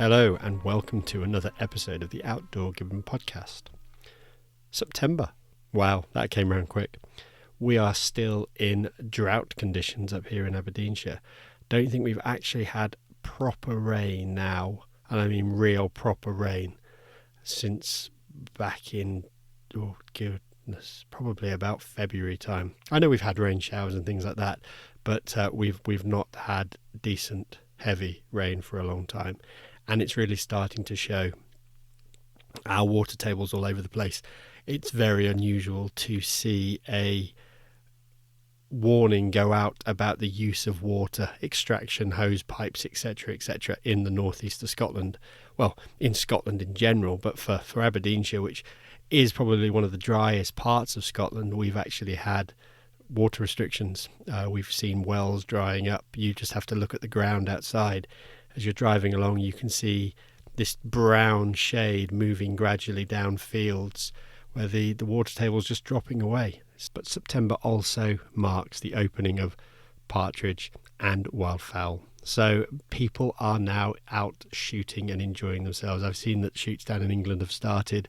Hello and welcome to another episode of the Outdoor Gibbon podcast. September. Wow, that came around quick. We are still in drought conditions up here in Aberdeenshire. Don't think we've actually had proper rain now, and I mean real proper rain, since back in, oh goodness, probably about February time. I know we've had rain showers and things like that, but we've not had decent heavy rain for a long time. And it's really starting to show. Our water tables all over the place. It's very unusual to see a warning go out about the use of water, extraction, hose pipes, etc., in the northeast of Scotland. Well, in Scotland in general, but for Aberdeenshire, which is probably one of the driest parts of Scotland, we've actually had water restrictions. We've seen wells drying up. You just have to look at the ground outside. As you're driving along, you can see this brown shade moving gradually down fields where the water table is just dropping away. But September also marks the opening of partridge and wildfowl. So people are now out shooting and enjoying themselves. I've seen that shoots down in England have started.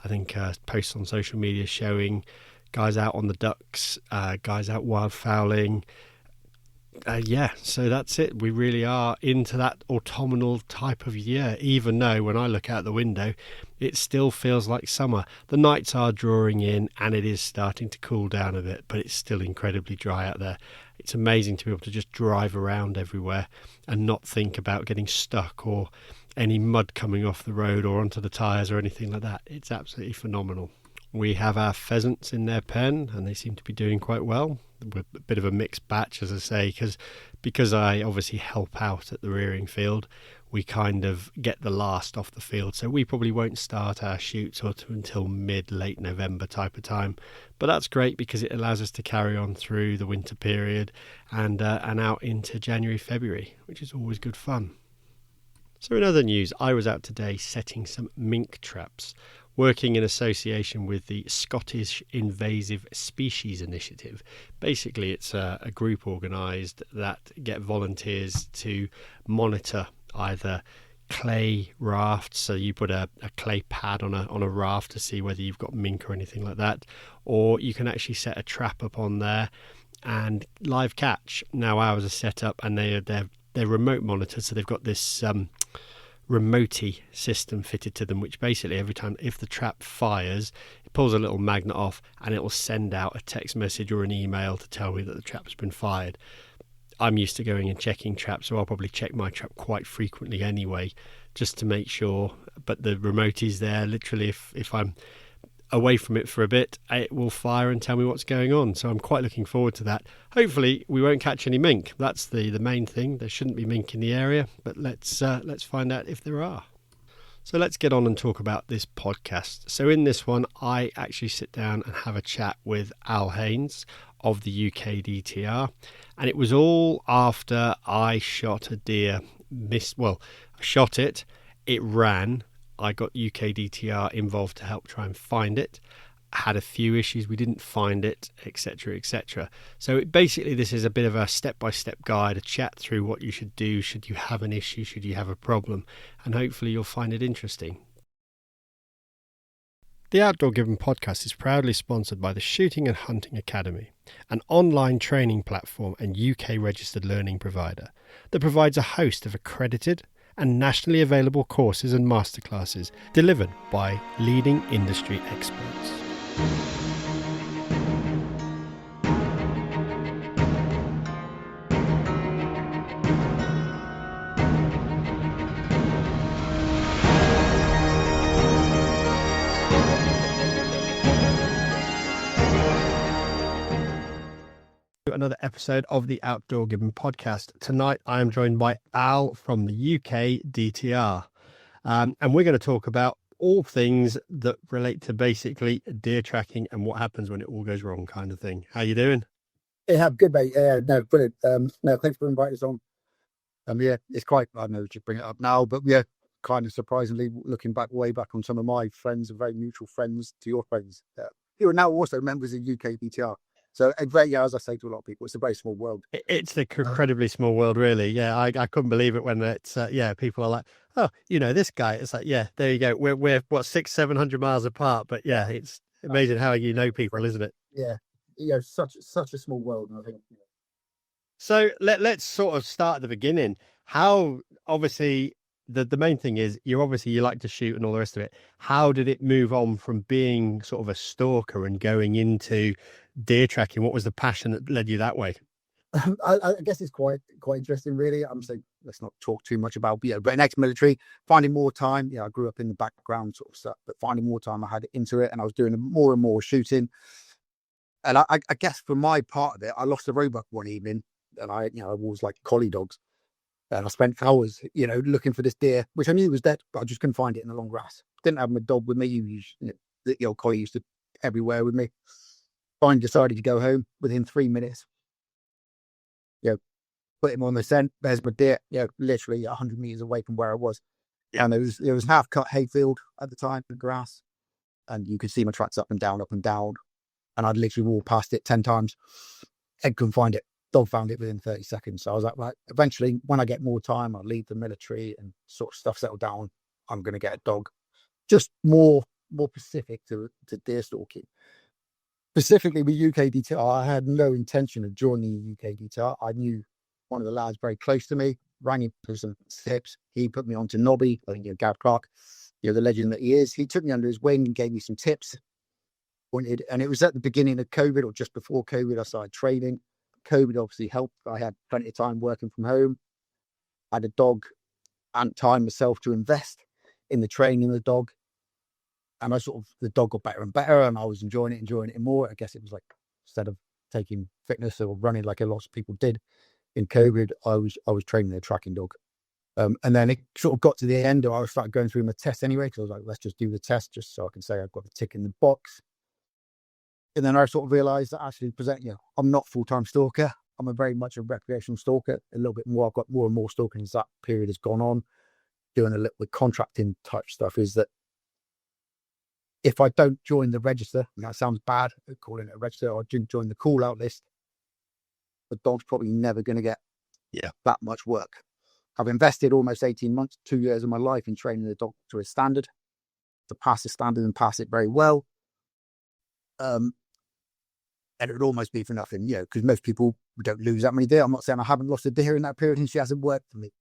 I think posts on social media showing guys out on the ducks, guys out wildfowling. So that's it. We really are into that autumnal type of year, even though when I look out the window, it still feels like summer. The nights are drawing in and it is starting to cool down a bit, but it's still incredibly dry out there. It's amazing to be able to just drive around everywhere and not think about getting stuck or any mud coming off the road or onto the tyres or anything like that. It's absolutely phenomenal. We have our pheasants in their pen and they seem to be doing quite well. We're a bit of a mixed batch, as I say, because I obviously help out at the rearing field. We kind of get the last off the field, so we probably won't start our shoots until late November type of time. But that's great because it allows us to carry on through the winter period and out into January, February, which is always good fun. So in other news, I was out today setting some mink traps, working in association with the Scottish Invasive Species Initiative. Basically, it's a group organised that get volunteers to monitor either clay rafts, so you put a clay pad on a raft to see whether you've got mink or anything like that, or you can actually set a trap up on there and live catch. Now ours are set up and they're remote monitored, so they've got this remote system fitted to them, which basically every time if the trap fires, it pulls a little magnet off and it will send out a text message or an email to tell me that the trap's been fired. I'm used to going and checking traps, so I'll probably check my trap quite frequently anyway, just to make sure. But the remote is there. Literally, if I'm away from it for a bit, it will fire and tell me what's going on. So I'm quite looking forward to that. Hopefully we won't catch any mink. That's the main thing. There shouldn't be mink in the area, but let's find out if there are. So let's get on and talk about this podcast. So in this one, I actually sit down and have a chat with Haynes of the UKDTR, and it was all after I shot a deer. I shot it. It ran. I got UKDTR involved to help try and find it. Had a few issues, we didn't find it, etc. So basically this is a bit of a step-by-step guide, a chat through what you should do should you have an issue, should you have a problem, and hopefully you'll find it interesting. The Outdoor Gibbon podcast is proudly sponsored by the Shooting and Hunting Academy, an online training platform and UK registered learning provider that provides a host of accredited and nationally available courses and masterclasses delivered by leading industry experts. Another episode of the Outdoor Gibbon podcast. Tonight I am joined by Al from the UKDTR, and we're going to talk about all things that relate to basically deer tracking and what happens when it all goes wrong, kind of thing. How you doing? Yeah, good, mate. Yeah, no, brilliant. No, thanks for inviting us on. Yeah, it's quite, I don't know, just bring it up now, but yeah, kind of surprisingly, looking way back on some of my friends and very mutual friends to your friends, who are now also members of UKDTR. So, yeah, as I say to a lot of people, it's a very small world. It's an incredibly small world, really. Yeah, I couldn't believe it when it's people are like, oh, this guy. It's like, yeah, there you go. We're what 600-700 miles apart, but yeah, it's amazing how people, isn't it? Yeah, such a small world, and I think. So let's sort of start at the beginning. How obviously the main thing is you like to shoot and all the rest of it. How did it move on from being sort of a stalker and going into deer tracking? What was the passion that led you that way? I guess it's quite interesting, really. I'm saying let's not talk too much about, but in ex-military, finding more time. I grew up in the background sort of stuff, but finding more time, I had into it, and I was doing more and more shooting. And I guess for my part of it, I lost a roebuck one evening, and I was like collie dogs, and I spent hours, looking for this deer, which I knew was dead, but I just couldn't find it in the long grass. Didn't have my dog with me. The old collie used to everywhere with me. Finally decided to go home. Within 3 minutes, put him on the scent. There's my deer, literally 100 meters away from where I was. Yeah. And it was half cut hayfield at the time, the grass, and you could see my tracks up and down. And I'd literally walked past it 10 times and couldn't find it. Dog found it within 30 seconds. So I was like, right, eventually, when I get more time, I'll leave the military and sort of stuff settle down. I'm going to get a dog. Just more specific to deer stalking. Specifically with UKDTR, I had no intention of joining UKDTR. I knew one of the lads very close to me, rang him for some tips. He put me onto Nobby, I think, Gav Clark, the legend that he is. He took me under his wing and gave me some tips. And it was at the beginning of COVID, or just before COVID, I started training. COVID obviously helped. I had plenty of time working from home. I had a dog and time myself to invest in the training of the dog. And the dog got better and better, and I was enjoying it more. I guess it was like, instead of taking fitness or running like a lot of people did in COVID, I was training a tracking dog. And then it sort of got to the end, I started going through my test anyway, because I was like, let's just do the test just so I can say I've got the tick in the box. And then I sort of realized that actually I'm not full-time stalker. I'm very much a recreational stalker, a little bit more. I've got more and more stalking as that period has gone on, doing a little bit contracting type stuff. Is that if I don't join the register, and that sounds bad, calling it a register, or didn't join the call out list, the dog's probably never going to get that much work. I've invested almost 18 months, 2 years of my life in training the dog to a standard, to pass the standard and pass it very well. And it would almost be for nothing, because most people don't lose that many deer. I'm not saying I haven't lost a deer in that period and she hasn't worked for me,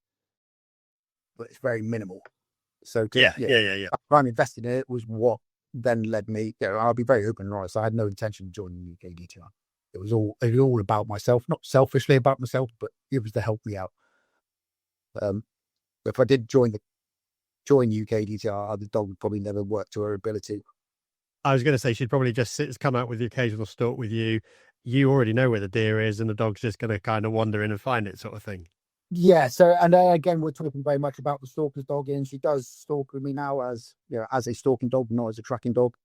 but it's very minimal. So I'm invested in it was what then led me. I'll be very open and honest. I had no intention of joining UKDTR. It was all about myself, not selfishly about myself, but it was to help me out. If I did join UKDTR, the dog would probably never work to her ability. I was going to say she'd probably just come out with the occasional stalk with you. You already know where the deer is, and the dog's just going to kind of wander in and find it, sort of thing. Yeah. So, and again, we're talking very much about the stalker's dog, and she does stalk with me now as a stalking dog, not as a tracking dog.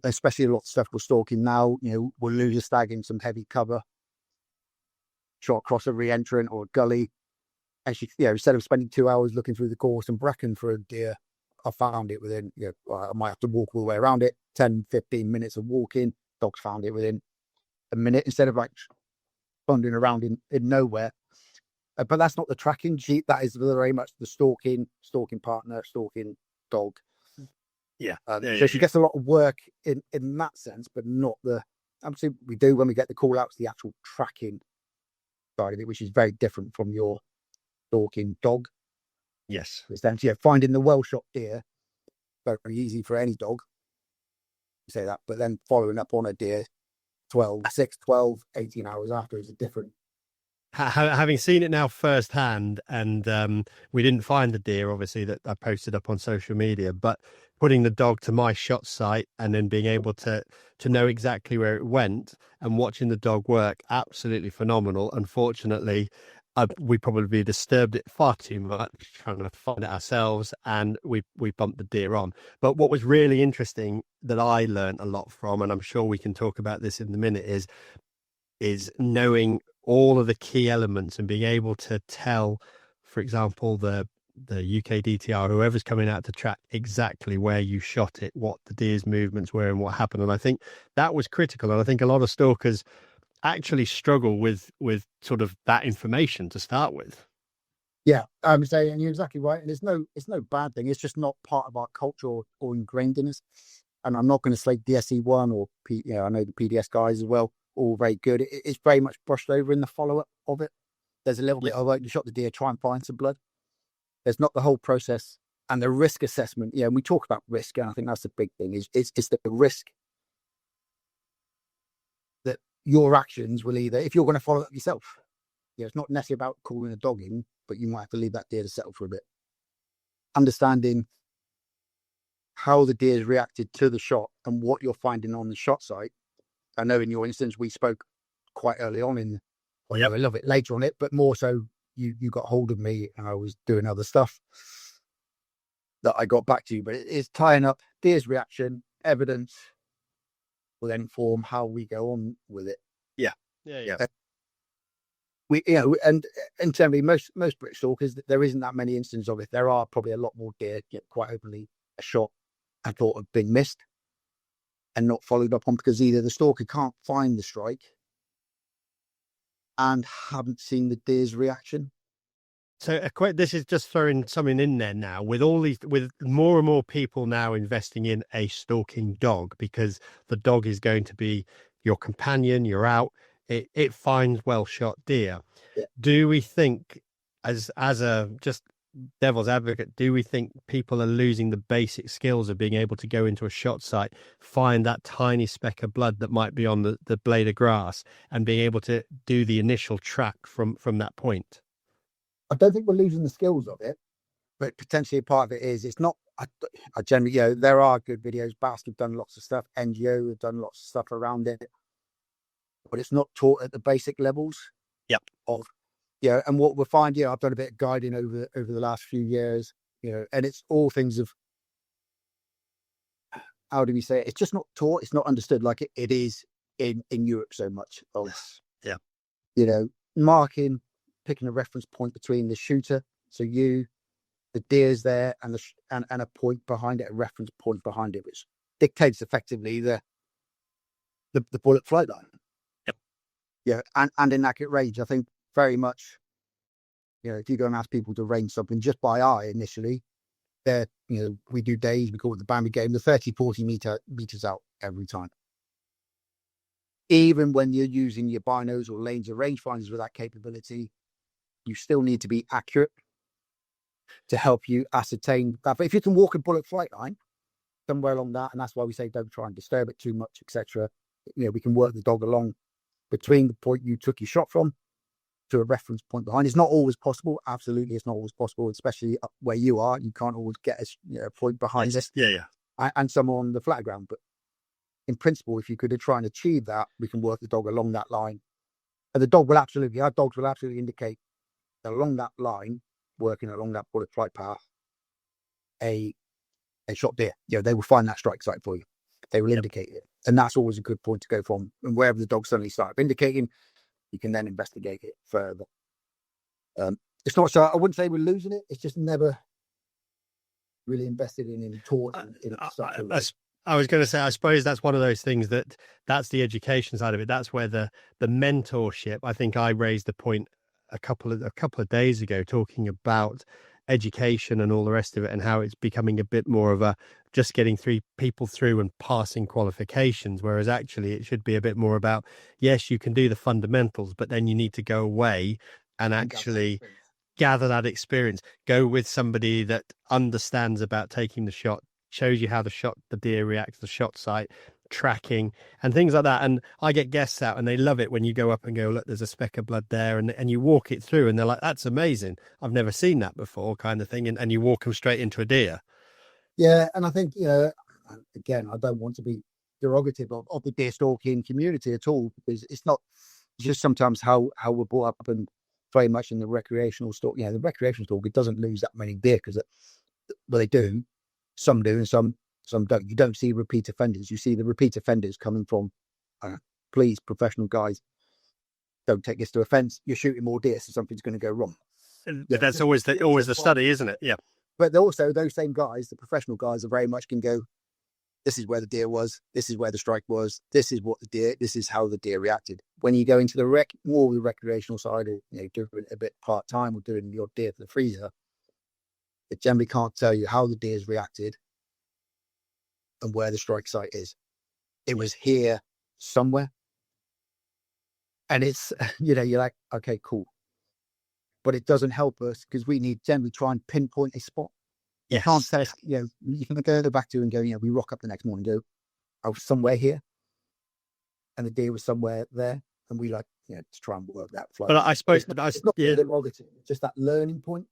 Especially a lot of stuff we're stalking now. We'll lose a stag in some heavy cover, shot across a re-entrant or a gully, and she, instead of spending 2 hours looking through the gorse and bracken for a deer, I found it within, I might have to walk all the way around it, 10, 15 minutes of walking. Dogs found it within a minute instead of like wandering around in nowhere. But that's not the tracking. That is very much the stalking partner, stalking dog. So she gets a lot of work in that sense, but not obviously we do when we get the call outs, the actual tracking side of it, which is very different from your stalking dog. Yes. It's then, finding the well-shot deer, very easy for any dog, say that, but then following up on a deer 6, 12, 18 hours after is a different. Having seen it now firsthand, and we didn't find the deer, obviously, that I posted up on social media, but putting the dog to my shot site and then being able to know exactly where it went and watching the dog work, absolutely phenomenal. Unfortunately, we probably disturbed it far too much trying to find it ourselves, and we bumped the deer on. But what was really interesting that I learned a lot from, and I'm sure we can talk about this in a minute, is knowing all of the key elements and being able to tell, for example, the the UKDTR, whoever's coming out to track exactly where you shot it, what the deer's movements were, and what happened. And I think that was critical. And I think a lot of stalkers actually struggle with sort of that information to start with. Yeah, I'm saying, and you're exactly right. And it's no bad thing. It's just not part of our culture or ingrained in us. And I'm not going to say DSE1 or I know the PDS guys as well, all very good. It's very much brushed over in the follow up of it. There's a little bit of, you shot the deer, try and find some blood. There's not the whole process and the risk assessment. Yeah, and we talk about risk, and I think that's the big thing. Is the risk that your actions will either, if you're going to follow up yourself. It's not necessarily about calling a dog in, but you might have to leave that deer to settle for a bit. Understanding how the deer's reacted to the shot and what you're finding on the shot site. I know in your instance, we spoke quite early on I love it later on it, but more so you got hold of me and I was doing other stuff that I got back to you, but it is tying up deer's reaction, evidence will then inform how we go on with it. Yeah. We, and generally most British stalkers, there isn't that many instances of it. There are probably a lot more deer get quite openly a shot and thought have been missed and not followed up on because either the stalker can't find the strike and haven't seen the deer's reaction. So this is just throwing something in there now with more and more people now investing in a stalking dog, because the dog is going to be your companion. You're out, it finds well shot deer. Yeah. Do we think, as a just devil's advocate, do we think people are losing the basic skills of being able to go into a shot site, find that tiny speck of blood that might be on the blade of grass, and being able to do the initial track from that point? I don't think we're losing the skills of it, but potentially part of it is it's not. I generally, there are good videos. Basque have done lots of stuff. NGO have done lots of stuff around it, but it's not taught at the basic levels. Yep. And what we'll find, I've done a bit of guiding over the last few years, and it's all things of, how do we say it? It's just not taught. It's not understood like it is in Europe so much. Yeah. Marking, picking a reference point between the shooter, so the deer's there, and a point behind it, a reference point behind it, which dictates effectively the bullet flight line. Yep. Yeah, and in accurate range, I think very much. If you go and ask people to range something just by eye initially, we do days, we call it the Bambi game, the 30-40 meters out every time. Even when you're using your binos or lanes or rangefinders with that capability, you still need to be accurate to help you ascertain that. But if you can walk a bullet flight line somewhere along that, and that's why we say don't try and disturb it too much, etc. We can work the dog along between the point you took your shot from to a reference point behind. It's not always possible. Absolutely, it's not always possible, especially up where you are. You can't always get a point behind this. Yeah. And some on the flat ground. But in principle, if you could try and achieve that, we can work the dog along that line. And our dogs will absolutely indicate that along that line, working along that bullet flight path, a shot deer. They will find that strike site for you. They will indicate it. And that's always a good point to go from. And wherever the dog suddenly starts indicating, you can then investigate it further. It's not so, I wouldn't say we're losing it. It's just never really invested in taught. I was going to say, I suppose that's one of those things that's the education side of it. That's where the mentorship. I think I raised the point a couple of days ago, talking about education and all the rest of it, and how it's becoming a bit more of a just getting 3 people through and passing qualifications, whereas actually it should be a bit more about, yes, you can do the fundamentals, but then you need to go away and actually gather that experience, go with somebody that understands about taking the shot, shows you how the deer reacts to the shot site, tracking and things like that. And I get guests out and they love it when you go up and go, look, there's a speck of blood there, and you walk it through and they're like, that's amazing, I've never seen that before, kind of thing. And you walk them straight into a deer. Yeah, and I think, again, I don't want to be derogative of the deer stalking community at all, because it's not just sometimes how we're brought up, and very much in the recreational stalk. The recreational stalk, it doesn't lose that many deer because, they do. Some do and some don't. You don't see repeat offenders. You see the repeat offenders coming from, please, professional guys, don't take this to offense. You're shooting more deer, so something's going to go wrong. But that's always the study, isn't it? Yeah. But also those same guys, the professional guys, are very much can go, this is where the deer was, this is where the strike was, this is how the deer reacted. When you go into the more the recreational side, or doing it a bit part time or doing your deer for the freezer, it generally can't tell you how the deer's reacted and where the strike site is. It was here somewhere. And it's, you're like, okay, cool. But it doesn't help us because we need generally try and pinpoint a spot. You can't say, you can go back to and go, we rock up the next morning and go, I was somewhere here and the deer was somewhere there. And we to try and work that flow. But I suppose, it's not just that learning point.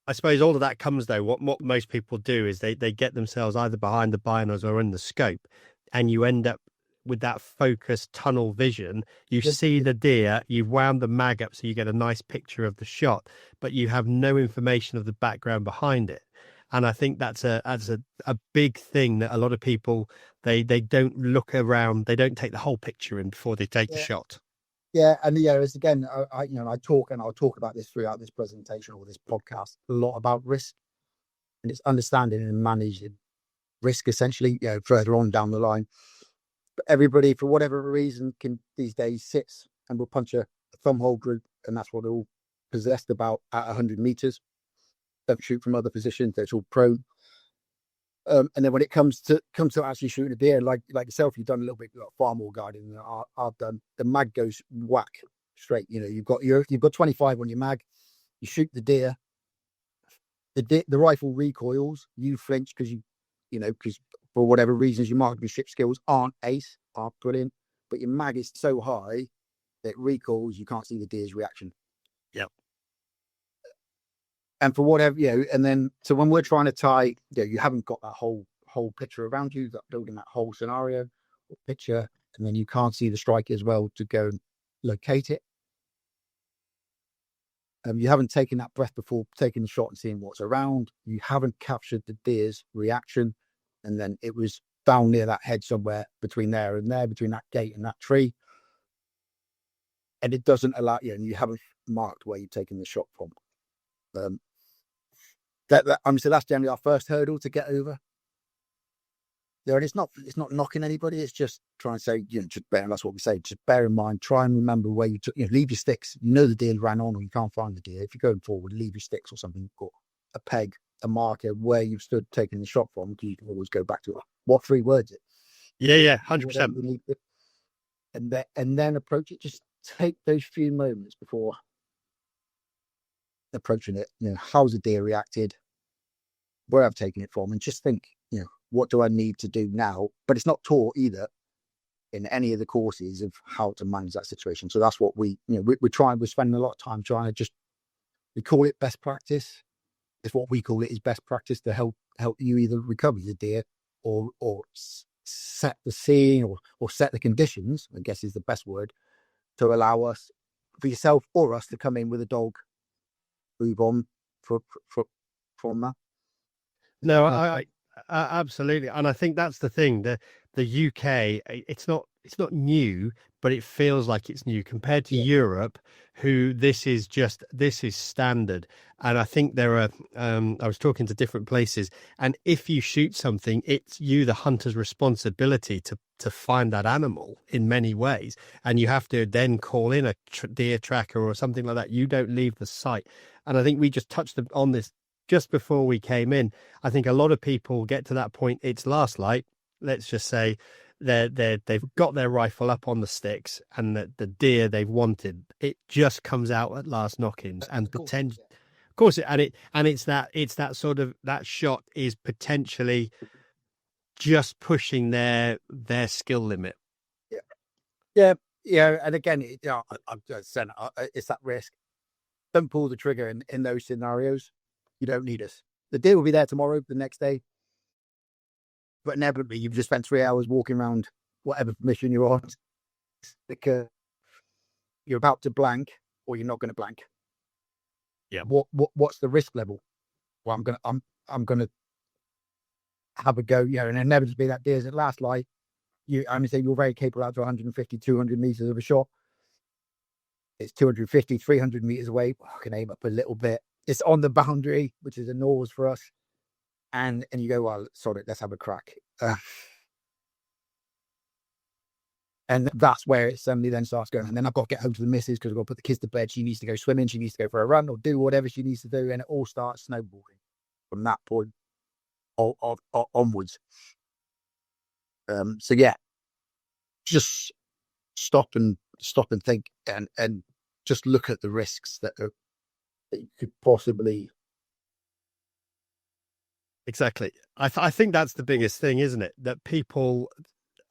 I suppose all of that comes though. What most people do is they get themselves either behind the binos or in the scope, and you end up with that focused tunnel vision. You see the deer, you've wound the mag up so you get a nice picture of the shot, but you have no information of the background behind it. And I think that's a big thing that a lot of people they don't look around, they don't take the whole picture in before they take the shot. Yeah, and as again, I'll talk about this throughout this presentation or this podcast a lot about risk, and it's understanding and managing risk essentially. Further on down the line, but everybody for whatever reason can these days sits and will punch a thumb hole group, and that's what they're all possessed about at 100 meters. Don't shoot from other positions; they're all prone. And then when it comes to actually shooting a deer, like yourself, you've done a little bit far more guiding than I've done. The mag goes whack straight. You've got 25 on your mag. You shoot the deer. The rifle recoils. You flinch because because for whatever reasons your marksmanship skills aren't brilliant, but your mag is so high that it recoils. You can't see the deer's reaction. Yep. And for whatever, and then, so when we're trying to tie, you haven't got that whole picture around you, that building that whole scenario or picture, and then you can't see the strike as well to go and locate it. You haven't taken that breath before taking the shot and seeing what's around. You haven't captured the deer's reaction. And then it was down near that head somewhere between there and there, between that gate and that tree. And it doesn't allow you, and you haven't marked where you've taken the shot from. So that's generally our first hurdle to get over. And it's not knocking anybody. It's just trying to say, that's what we say. Just bear in mind, try and remember where you took. Leave your sticks. The deer ran on, or you can't find the deer. If you're going forward, leave your sticks or something. You've got a peg, a marker where you've stood taking the shot from, because you can always go back to it. What 3 words it? Yeah, 100%. And then approach it. Just take those few moments before approaching it. How's the deer reacted? Where I've taken it from, and just think, what do I need to do now? But it's not taught either in any of the courses of how to manage that situation. So that's what we're spending a lot of time trying to we call it best practice. It's what we call it is best practice to help you either recover the deer or set the scene or set the conditions, I guess is the best word, to allow us, for yourself or us, to come in with a dog, move on from that. No, I absolutely, and I think that's the thing. The UK, it's not new, but it feels like it's new compared to Europe, who this is standard. And I think there are. I was talking to different places, and if you shoot something, it's the hunter's responsibility to find that animal in many ways, and you have to then call in a deer tracker or something like that. You don't leave the site, and I think we just touched on this just before we came in. I think a lot of people get to that point. It's last light. Let's just say they've got their rifle up on the sticks, and the deer they've wanted, it just comes out at last knock-ins, and potentially, of course, it's that sort of, that shot is potentially just pushing their skill limit. Yeah. And again, it's that risk. Don't pull the trigger in those scenarios. You don't need us. The deer will be there tomorrow, the next day. But inevitably, you've just spent 3 hours walking around whatever mission you're on, because you're about to blank, or you're not going to blank. Yeah. What's the risk level? Well, I'm gonna have a go. And inevitably that deer's at last light. You're very capable out to 150, 200 meters of a shot. It's 250, 300 meters away. I can aim up a little bit. It's on the boundary, which is a nose for us. And you go, well, sorry, let's have a crack. And that's where it suddenly then starts going. And then I've got to get home to the missus because I've got to put the kids to bed. She needs to go swimming. She needs to go for a run or do whatever she needs to do. And it all starts snowballing from that point onwards. So yeah, just stop and think and just look at the risks that you could possibly. Exactly. I think that's the biggest thing, isn't it? That people,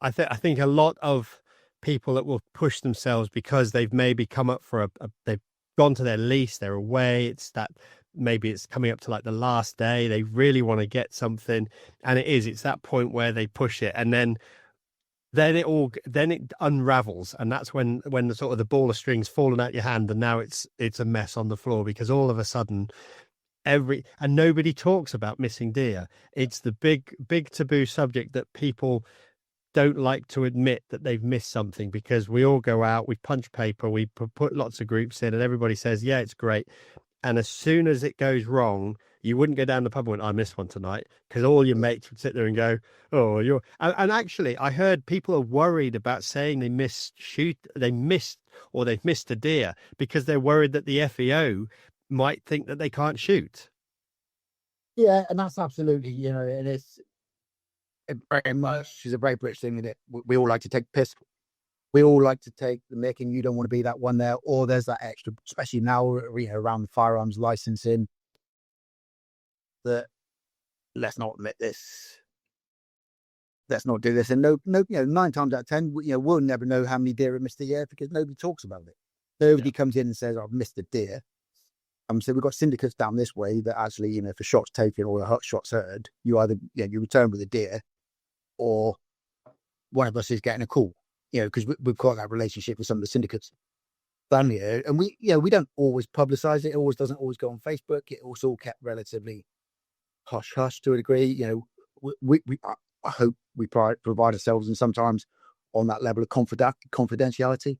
I think a lot of people that will push themselves because they've maybe come up for they've gone to their lease, they're away. It's that maybe it's coming up to like the last day. They really want to get something, and it's that point where they push it, and then it unravels, and that's when the sort of the ball of strings fallen out your hand, and now it's a mess on the floor because all of a sudden and nobody talks about missing deer. It's the big taboo subject that people don't like to admit that they've missed something, because we all go out, we punch paper, we put lots of groups in, and everybody says, yeah, it's great. And as soon as it goes wrong, you wouldn't go down the pub and went, I missed one tonight, because all your mates would sit there and go, oh, and actually I heard people are worried about saying they've missed a deer because they're worried that the FEO might think that they can't shoot. Yeah, and that's absolutely, and it's very much is a very British thing that we all like to take piss. We all like to take the mick, and you don't want to be that one there. Or there's that extra, especially now around the firearms licensing, that let's not admit this. Let's not do this. And no, 9 times out of 10, we'll never know how many deer are missed a year because nobody talks about it. Nobody comes in and says, I've missed a deer. So we've got syndicates down this way that actually, if a shot's taken or a shot's heard, you either you return with a deer, or one of us is getting a call. Because we've got that relationship with some of the syndicates down here, and we don't always publicize it. It always doesn't always go on Facebook. It also kept relatively hush hush to a degree. I hope we provide ourselves, and sometimes on that level of confidentiality.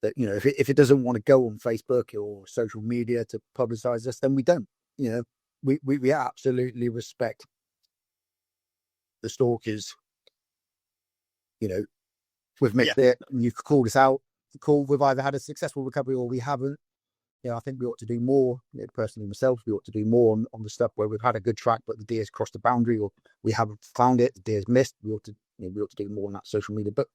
That if it doesn't want to go on Facebook or social media to publicize us, then we don't. We absolutely respect the stalkers. We've missed it, and you've called us out. Cool. We've either had a successful recovery or we haven't. I think we ought to do more. Personally, myself, we ought to do more on the stuff where we've had a good track, but the deer's crossed the boundary, or we haven't found it. The deer's missed. We ought to do more on that social media. But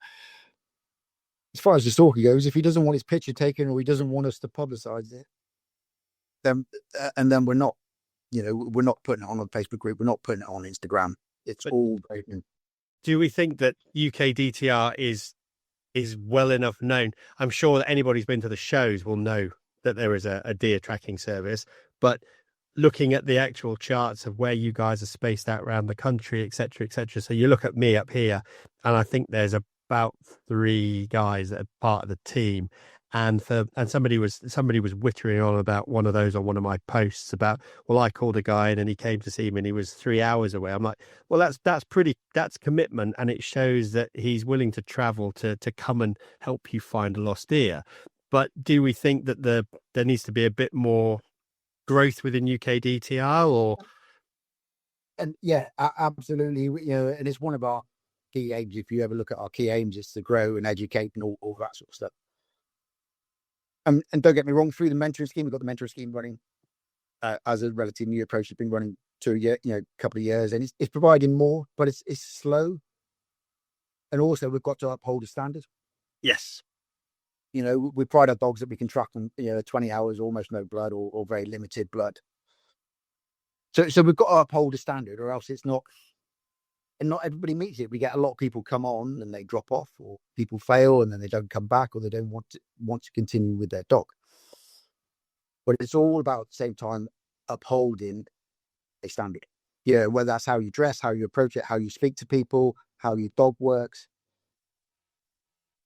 as far as the stalker goes, if he doesn't want his picture taken or he doesn't want us to publicize it, then we're not, we're not putting it on a Facebook group. We're not putting it on Instagram. It's all open. Do we think that UKDTR is well enough known? I'm sure that anybody who's been to the shows will know that there is a deer tracking service, but looking at the actual charts of where you guys are spaced out around the country, etc., etc. So you look at me up here, and I think there's about 3 guys that are part of the team. And somebody was wittering on about one of those on one of my posts about, well, I called a guy and he came to see me and he was 3 hours away. I'm like, well, that's commitment, and it shows that he's willing to travel to come and help you find a lost deer. But do we think that there needs to be a bit more growth within UKDTR, or? And yeah, absolutely. And it's one of our key aims. If you ever look at our key aims, it's to grow and educate and all that sort of stuff. And don't get me wrong, through the mentoring scheme, we've got the mentoring scheme running as a relatively new approach. It's been running a couple of years, and it's providing more, but it's slow. And also, we've got to uphold a standard. Yes. We pride our dogs that we can track them, 20 hours, almost no blood, or very limited blood. So we've got to uphold a standard, or else it's not. And not everybody meets it. We get a lot of people come on and they drop off, or people fail and then they don't come back, or they don't want to continue with their dog. But it's all about at the same time upholding a standard. Whether that's how you dress, how you approach it, how you speak to people, how your dog works.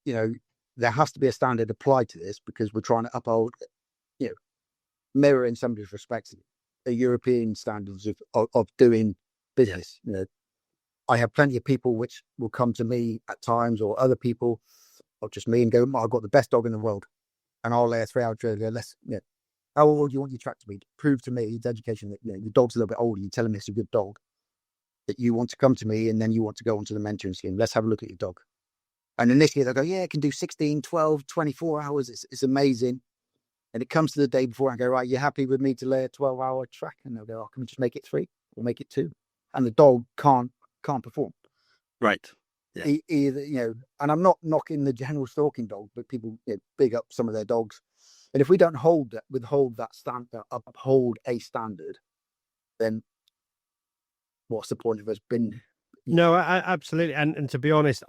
There has to be a standard applied to this, because we're trying to uphold, mirror in somebody's respect, the European standards of doing business. I have plenty of people which will come to me at times, or other people, or just me, and go, I've got the best dog in the world. and I'll lay a 3 hour trailer. How old do you want your track to be? Prove to me it's education that the dog's a little bit older. You tell him it's a good dog, that you want to come to me, and then you want to go onto the mentoring scheme. Let's have a look at your dog. And initially they'll go, yeah, it can do 16, 12, 24 hours. It's amazing. And it comes to the day before, I go, right, you're happy with me to lay a 12-hour track? And they'll go, oh, can we just make it 3 or make it 2? And the dog can't perform. Right. Yeah. Either, and I'm not knocking the general stalking dog, but people big up some of their dogs. And if we don't uphold a standard, then what's the point of us being? No, absolutely. And to be honest,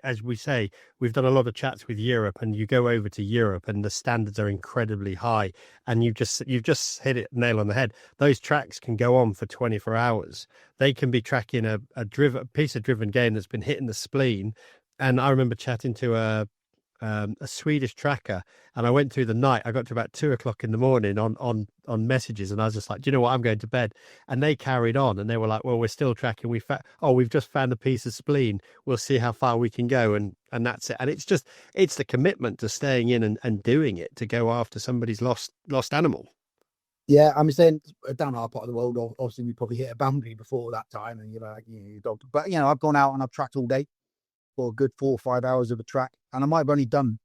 as we say, we've done a lot of chats with Europe, and you go over to Europe and the standards are incredibly high. And you've just hit it nail on the head. Those tracks can go on for 24 hours. They can be tracking a piece of driven game that's been hitting the spleen. And I remember chatting to a Swedish tracker, and I went through the night. I got to about 2:00 in the morning on messages, and I was just like, do you know what, I'm going to bed. And they carried on, and they were like, well, we're still tracking. We've just found a piece of spleen. We'll see how far we can go, and that's it. And it's the commitment to staying in and doing it, to go after somebody's lost animal. Yeah, I'm saying down our part of the world, obviously we probably hit a boundary before that time, and you're like, your dog. But I've gone out and I've tracked all day for a good 4 or 5 hours of a track, and I might have only done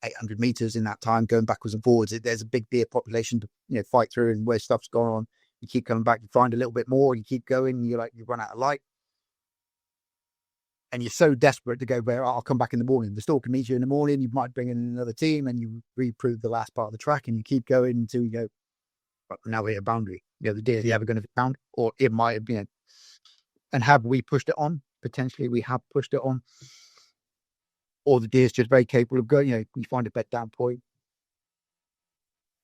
800 meters in that time, going backwards and forwards. There's a big deer population to fight through, and where stuff's gone on, you keep coming back, you find a little bit more, you keep going, you run out of light, and you're so desperate to go where I'll come back in the morning. The stalker meets you in the morning, you might bring in another team, and you reprove the last part of the track, and you keep going until you go, well, now we're at a boundary. The deer is ever going to be found, or it might have been. And have we pushed it on? Potentially we have pushed it on, or the deer's just very capable of going. You find a bed down point,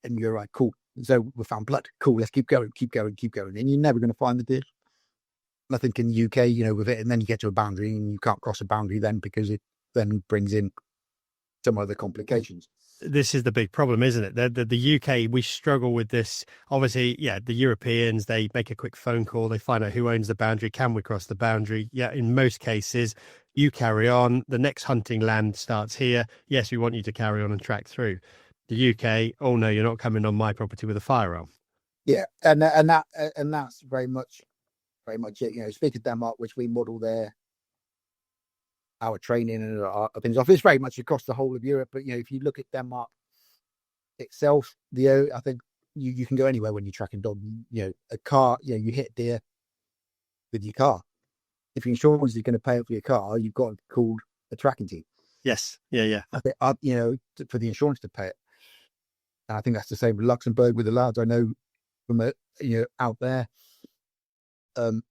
and you're like, cool. So we found blood. Cool. Let's keep going. And you're never going to find the deer. I think in the UK, with it, and then you get to a boundary, and you can't cross a boundary then, because it then brings in some other complications. This is the big problem, isn't it? The UK, we struggle with this. Obviously, the Europeans, they make a quick phone call, they find out who owns the boundary, can we cross the boundary? Yeah, in most cases, you carry on. The next hunting land starts here. Yes, we want you to carry on and track through. The UK, oh no, you're not coming on my property with a firearm. Yeah, and that's very much it. Speak of Denmark, which we model our training and our opinions off. It's very much across the whole of Europe, but if you look at Denmark itself, I think you can go anywhere when you're tracking dog. A car, you hit deer with your car. If your insurance is going to pay up for your car, you've got to call a tracking team. Yes, yeah. For the insurance to pay it. And I think that's the same with Luxembourg with the lads I know from out there. And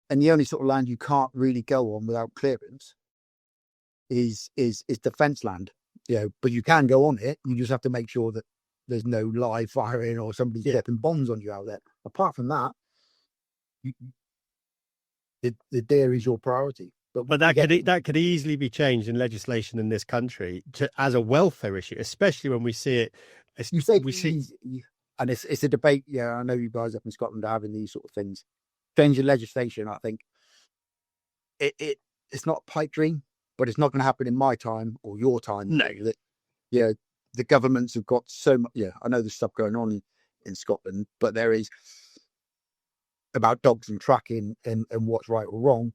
the only sort of land you can't really go on without clearance is defence land, but you can go on it. You just have to make sure that there's no live firing or somebody stepping bombs on you out there. Apart from that, the deer is your priority. But that could easily be changed in legislation in this country as a welfare issue, especially when we see it. And it's a debate. Yeah, I know you guys up in Scotland are having these sort of things. Changing legislation, I think it's not a pipe dream. But it's not going to happen in my time or your time. No. The governments have got so much. Yeah, I know there's stuff going on in Scotland, but there is about dogs and tracking and what's right or wrong.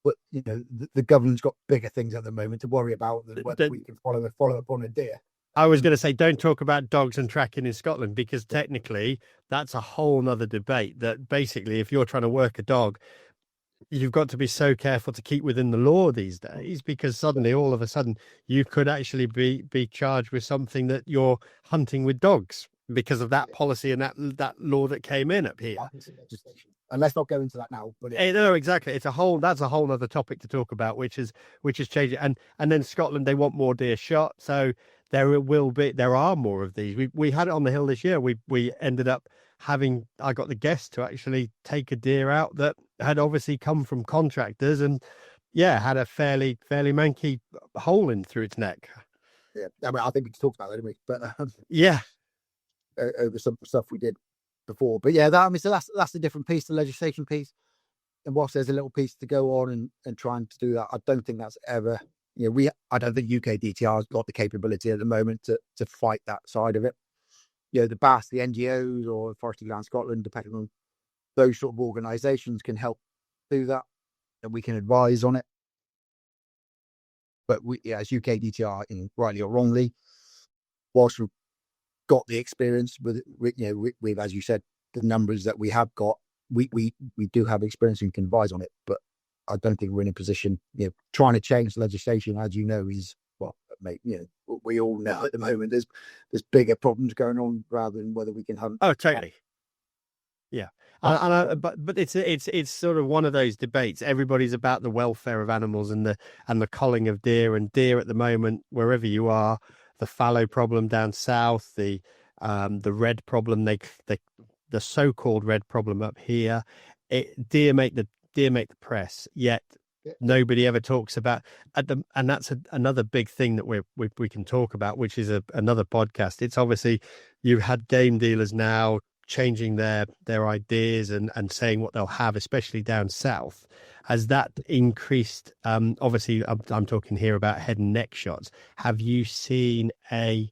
But the government's got bigger things at the moment to worry about than whether we can follow up on a deer. I was going to say, don't talk about dogs and tracking in Scotland, because technically that's a whole nother debate. That basically, if you're trying to work a dog, you've got to be so careful to keep within the law these days, because suddenly, all of a sudden, you could actually be charged with something that you're hunting with dogs because of that policy and that law that came in up here. And let's not go into that now. But no, exactly. That's a whole other topic to talk about, which is changing. And then Scotland, they want more deer shot, so there are more of these. We had it on the hill this year. We ended up I got the guest to actually take a deer out that had obviously come from contractors and had a fairly manky hole in through its neck. Yeah, I mean, I think we talked about that, didn't we? But over some stuff we did before. But so that's a different piece, the legislation piece. And whilst there's a little piece to go on and trying to do that, I don't think that's ever I don't think UKDTR has got the capability at the moment to fight that side of it. The BAS, the NGOs, or Forestry Land Scotland, depending on those sort of organisations, can help do that, and we can advise on it. But as UKDTR, rightly or wrongly, whilst we've got the experience with we've, as you said, the numbers that we have got, we do have experience and can advise on it. But I don't think we're in a position, trying to change legislation, as is, well, mate, we all know at the moment there's bigger problems going on rather than whether we can hunt. Oh, totally. Yeah, but it's sort of one of those debates. Everybody's about the welfare of animals and the culling of deer, and deer at the moment, wherever you are, the fallow problem down south, the red problem, the so-called red problem up here. Deer make the press, yet nobody ever talks about and that's another big thing that we can talk about, which is another podcast. It's obviously, you've had game dealers now changing their ideas and saying what they'll have, especially down south. Has that increased? Obviously, I'm talking here about head and neck shots. Have you seen a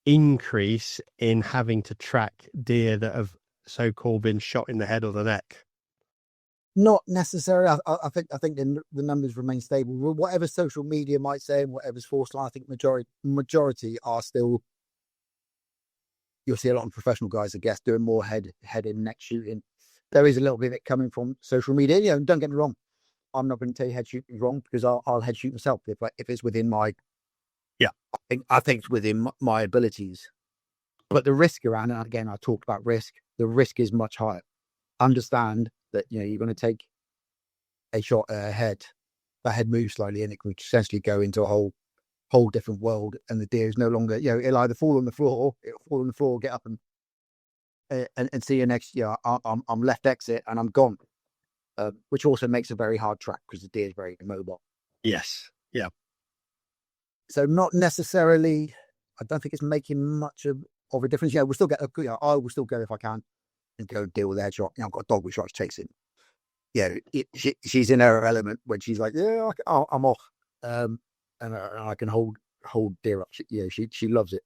increase in having to track deer that have so-called been shot in the head or the neck? Not necessarily. I think the numbers remain stable. Whatever social media might say and whatever's forced line, I think majority are still. You'll see a lot of professional guys, I guess, doing more head and neck shooting. There is a little bit of it coming from social media. Don't get me wrong. I'm not going to tell you head shooting is wrong, because I'll head shoot myself if it's within my. Yeah, I think it's within my abilities. But the risk around it, and again, I talked about risk. The risk is much higher. Understand that you're going to take a shot at a head. That head moves slightly, and it could essentially go into a whole different world. And the deer is no longer, it'll either fall on the floor, get up and see your next. I'm left exit and I'm gone, which also makes a very hard track because the deer is very immobile. Yes, yeah. So not necessarily. I don't think it's making much of a difference. We'll still get. I will still go if I can and go deal with the headshot. I've got a dog which likes chasing. She's in her element when she's like, I'm off, and I can hold deer up. She loves it.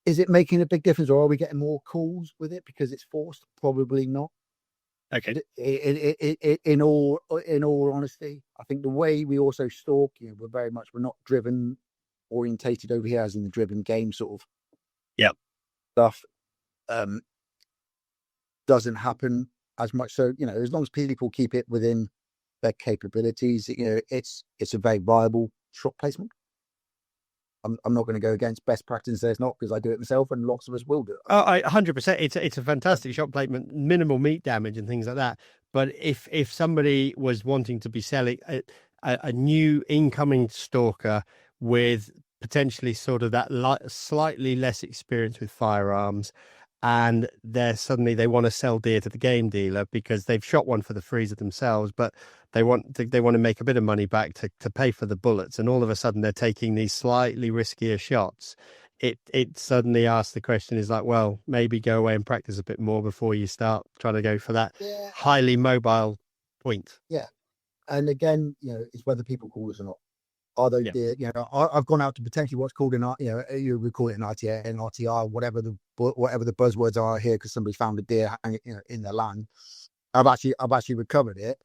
Is it making a big difference, or are we getting more calls with it because it's forced? Probably not. Okay. In all honesty, I think the way we also stalk, we're not driven orientated over here, as in the driven game sort of stuff. Doesn't happen as much. So as long as people keep it within their capabilities, it's a very viable shot placement. I'm not going to go against best practice. There's not, because I do it myself, and lots of us will do it. Oh, 100%. It's a fantastic shot placement, minimal meat damage and things like that. But if somebody was wanting to be selling a new incoming stalker with potentially sort of that slightly less experience with firearms, and they want to sell deer to the game dealer because they've shot one for the freezer themselves, but they want to make a bit of money back to pay for the bullets, and all of a sudden they're taking these slightly riskier shots. It suddenly asks the question, is like, well, maybe go away and practice a bit more before you start trying to go for that highly mobile point. Yeah. And again, it's whether people call us or not. Are those deer? I've gone out to potentially what's called you would call it an ITA, an RTR, whatever the buzzwords are here, because somebody found a deer hanging, in their land. I've actually recovered it,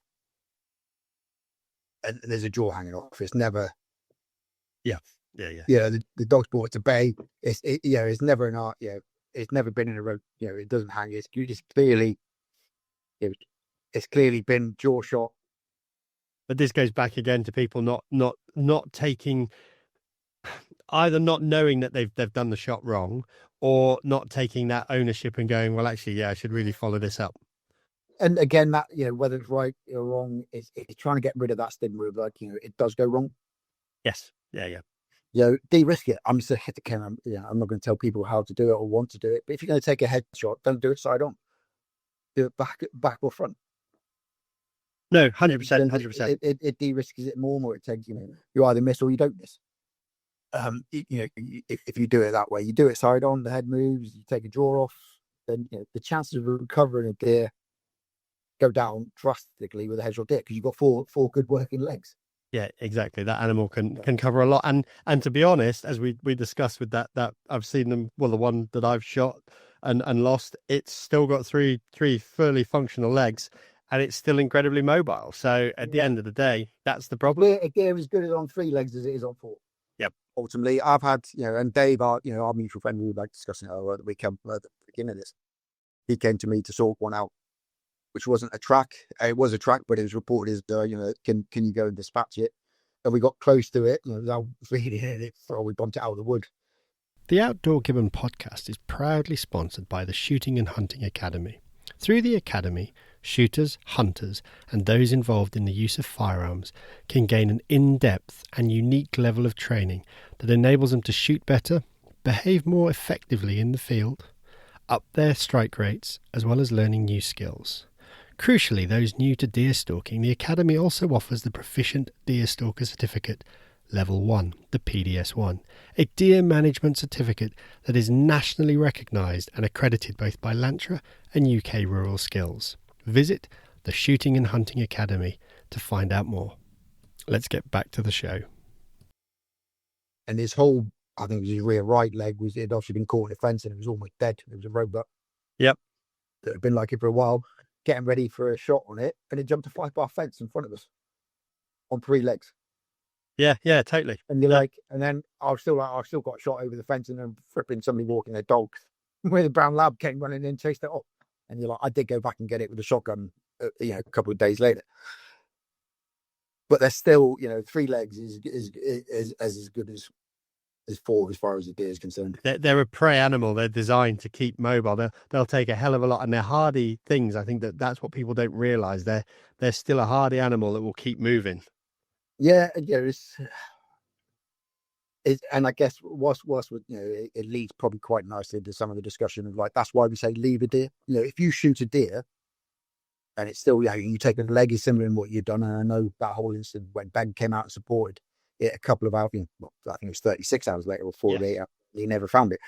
and there's a jaw hanging off. It's never. Yeah. The dog's brought it to bay. It's never an art. It's never been in a road. It doesn't hang. It's clearly. It's clearly been jaw shot. But this goes back again to people not taking, either not knowing that they've done the shot wrong, or not taking that ownership and going, well, actually, I should really follow this up. And again, that whether it's right or wrong, it's trying to get rid of that stigma of it does go wrong. Yes, yeah. De-risk it. I'm just a hit the camera. I'm not going to tell people how to do it or want to do it. But if you're going to take a headshot, don't do it side on. Do it back or front. No, 100%, 100%. It de-risks it more. It takes you either miss or you don't miss. If you do it that way, you do it side on, the head moves, you take a jaw off, then the chances of recovering a deer go down drastically with a headshot deer, because you've got four good working legs. Yeah, exactly. That animal can cover a lot. And to be honest, as we discussed with that I've seen them, well, the one that I've shot and lost, it's still got three fully functional legs, and it's still incredibly mobile. So at the end of the day, that's the problem. A deer is good as on 3 legs as it is on 4. Yep. Ultimately, I've had, and Dave, our mutual friend, we were like discussing it at the weekend at the beginning of this. He came to me to sort one out, which wasn't a track. It was a track, but it was reported as, can you go and dispatch it? And we got close to it, without really hitting it before we bumped it out of the wood. The Outdoor Gibbon podcast is proudly sponsored by the Shooting and Hunting Academy. Through the Academy, shooters, hunters, and those involved in the use of firearms can gain an in-depth and unique level of training that enables them to shoot better, behave more effectively in the field, up their strike rates, as well as learning new skills. Crucially, those new to deer stalking, the Academy also offers the Proficient Deer Stalker Certificate Level 1, the PDS-1, a deer management certificate that is nationally recognised and accredited both by LANTRA and UK Rural Skills. Visit the Shooting and Hunting Academy to find out more. Let's get back to the show. And his whole, I think it was his rear right leg, it had obviously been caught in a fence and it was almost dead. It was a roebuck. Yep. That had been like it for a while, getting ready for a shot on it, and it jumped a 5-bar fence in front of us on 3 legs. Yeah, totally. And you're like, and then I've still got shot over the fence, and then flipping somebody walking their dog where the brown lab came running in and chased it off. And you're like, I did go back and get it with a shotgun, a couple of days later. But they're still, 3 legs is as good as 4 as far as the deer is concerned. They're a prey animal. They're designed to keep mobile. They'll take a hell of a lot, and they're hardy things. I think that's what people don't realise. They're still a hardy animal that will keep moving. Yeah, and I guess whilst it leads probably quite nicely into some of the discussion of, like, that's why we say leave a deer. If you shoot a deer and it's still, you take a leg, is similar in what you've done. And I know that whole incident when Ben came out and supported it a couple of hours, I think it was 36 hours later or 48 hours, he never found it.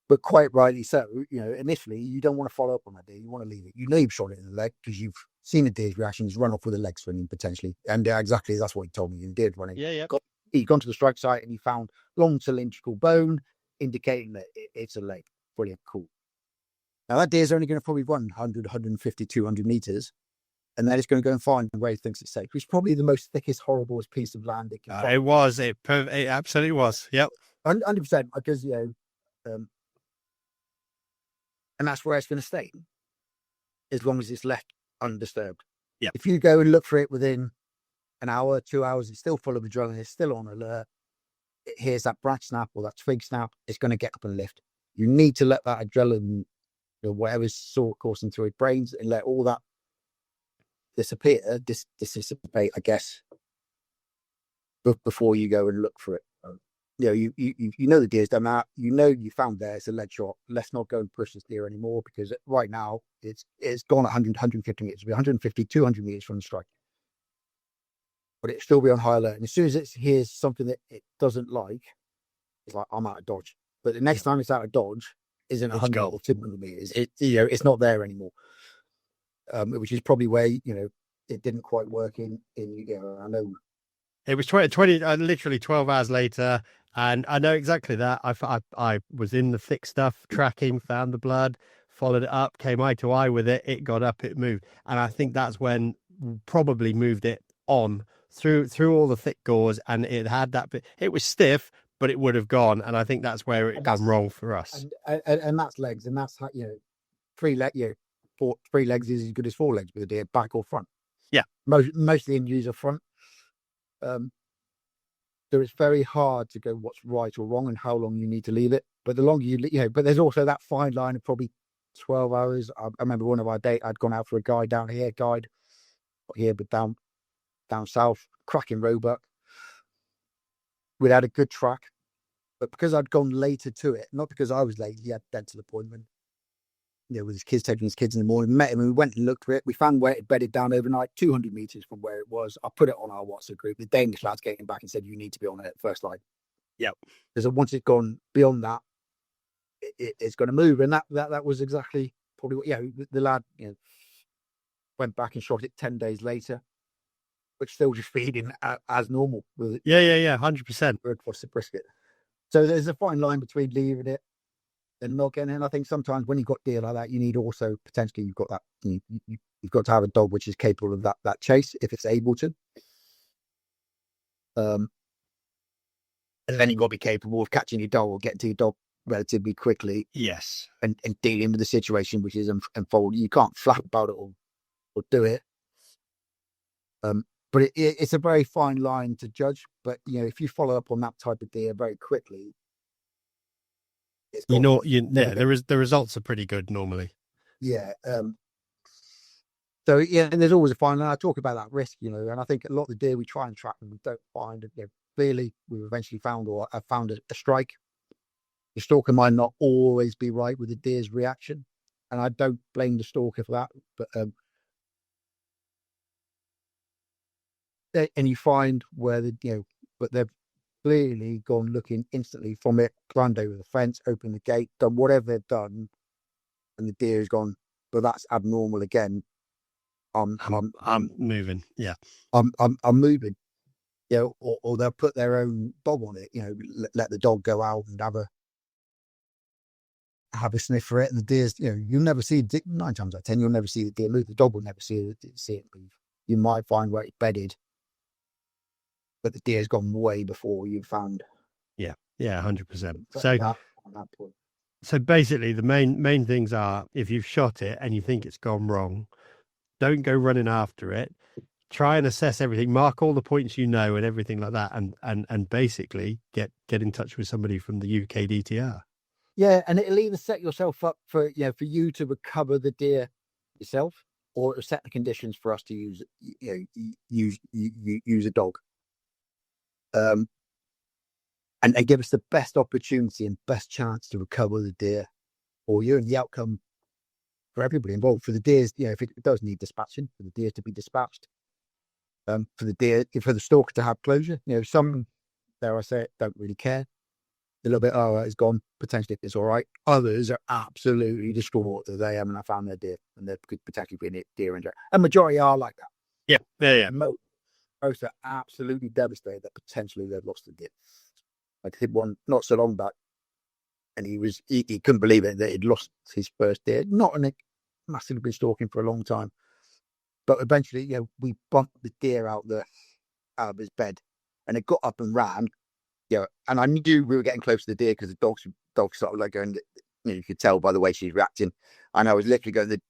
But quite rightly so, initially you don't want to follow up on that deer. You want to leave it. You've shot it in the leg because you've seen the deer's reactions, run off with the leg swinging potentially. And exactly, that's what he told me. You did running. Yeah. He'd gone to the strike site and he found long cylindrical bone indicating that it's a leg. Brilliant, cool. Now that deer's only going to probably run 100, 150, 200 meters. And then it's going to go and find where he thinks it's safe, which is probably the most thickest, horriblest piece of land it can find. It was. It absolutely was. Yep. 100%, because, and that's where it's going to stay, as long as it's left undisturbed. Yeah. If you go and look for it within an hour, 2 hours, it's still full of adrenaline, it's still on alert, it hears that branch snap or that twig snap, it's going to get up and lift. You need to let that adrenaline, whatever's coursing through its brains, and let all that dissipate, I guess, before you go and look for it. You know the deer's done that. You found there it's a lead shot. Let's not go and push this deer anymore, because right now it's gone 100, 150 meters, 150, 200 meters from the strike. But it'll still be on high alert. And as soon as it hears something that it doesn't like, it's like, I'm out of dodge. But the next time it's out of dodge isn't 100 or 200 meters. It's not there anymore. Which is probably where it didn't quite work in. I know it was 20 literally 12 hours later, and I know exactly that. I was in the thick stuff, tracking, found the blood, followed it up, came eye to eye with it. It got up, it moved, and I think that's when probably moved it on through all the thick gauze, and it had that bit. It was stiff, but it would have gone, and I think that's where it gone wrong for us. And that's legs, and that's how 3 legs is as good as 4 legs with a deer, back or front. Yeah, mostly in user front. So it's very hard to go what's right or wrong and how long you need to leave it. But the longer but there's also that fine line of probably 12 hours. I remember one of our dates, I'd gone out for a guide down here, but down south, cracking roebuck. We'd had a good track, but because I'd gone later to it, not because I was late, he had dental appointment. With his kids, taking his kids in the morning, met him, and we went and looked for it. We found where it bedded down overnight, 200 meters from where it was. I put it on our WhatsApp group. The Danish lads came back and said, you need to be on it at first light. Yep. Because once it's gone beyond that, it's going to move. And that was exactly probably what, the lad, went back and shot it 10 days later. but still just feeding as normal with Yeah, 100%. across the brisket. So there's a fine line between leaving it and not getting it. And I think sometimes when you've got deer like that, you need also potentially you've got that you've got to have a dog which is capable of that chase if it's able to. And then you've got to be capable of catching your dog or getting to your dog relatively quickly. Yes. And dealing with the situation which is unfolding. You can't flap about it or do it. But it's a very fine line to judge. But if you follow up on that type of deer very quickly, the results are pretty good normally. Yeah. So and there's always a fine line. I talk about that risk, and I think a lot of the deer we try and track and we don't find it. Clearly, we've eventually found a strike. The stalker might not always be right with the deer's reaction, and I don't blame the stalker for that. But and you find where but they've clearly gone looking instantly from it, climbed over the fence, opened the gate, done whatever they've done, and the deer has gone. But that's abnormal again. I'm moving. Yeah, I'm moving. Or they'll put their own dog on it. Let the dog go out and have a sniff for it, and the deer's. You'll never see 9 times out of 10. You'll never see the deer move. The dog will never see it move. You might find where it's bedded, but the deer's gone way before you found. Yeah, 100%. So basically, the main things are if you've shot it and you think it's gone wrong, don't go running after it. Try and assess everything, mark all the points and everything like that, and basically get in touch with somebody from the UKDTR. Yeah, and it'll either set yourself up for you to recover the deer yourself, or it'll set the conditions for us to use a dog. And they give us the best opportunity and best chance to recover the deer for you, and the outcome for everybody involved. For the deers, if it does need dispatching, for the deer to be dispatched, for the stalker to have closure. Some, dare I say it, don't really care. A little bit, it's gone. Potentially, it's all right. Others are absolutely distraught that they haven't found their deer, and there could potentially be a deer injury. A majority are like that. Yeah. Most are absolutely devastated that potentially they've lost the deer. I did one not so long back, and he couldn't believe it that he'd lost his first deer. Massively been stalking for a long time, but eventually, we bumped the deer out of his bed, and it got up and ran. And I knew we were getting close to the deer because the dog sort of like going. You could tell by the way she's reacting, and I was literally going. The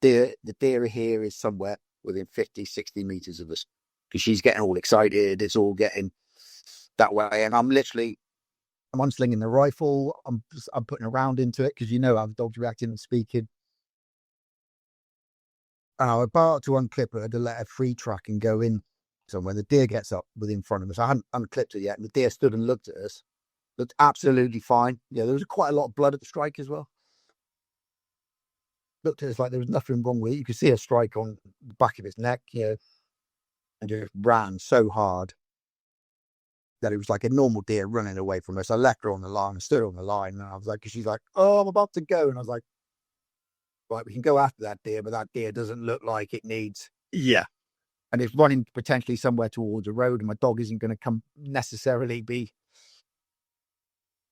deer here is somewhere within 50, 60 meters of us because she's getting all excited. It's all getting that way, and I'm unslinging the rifle. I'm putting a round into it because how the dog's reacting and speaking. And I was about to unclip her to let her free track and go in somewhere. The deer gets up within front of us. I hadn't unclipped her yet, and the deer stood and looked at us. Looked absolutely fine. There was quite a lot of blood at the strike as well. Looked at us like there was nothing wrong with it. You could see a strike on the back of his neck, and just ran so hard that it was like a normal deer running away from us. I left her on the line and stood on the line, and I was like, she's like, "Oh, I'm about to go," and I was like, "Right, we can go after that deer, but that deer doesn't look like it needs." Yeah. And it's running potentially somewhere towards a road, and my dog isn't going to come necessarily be.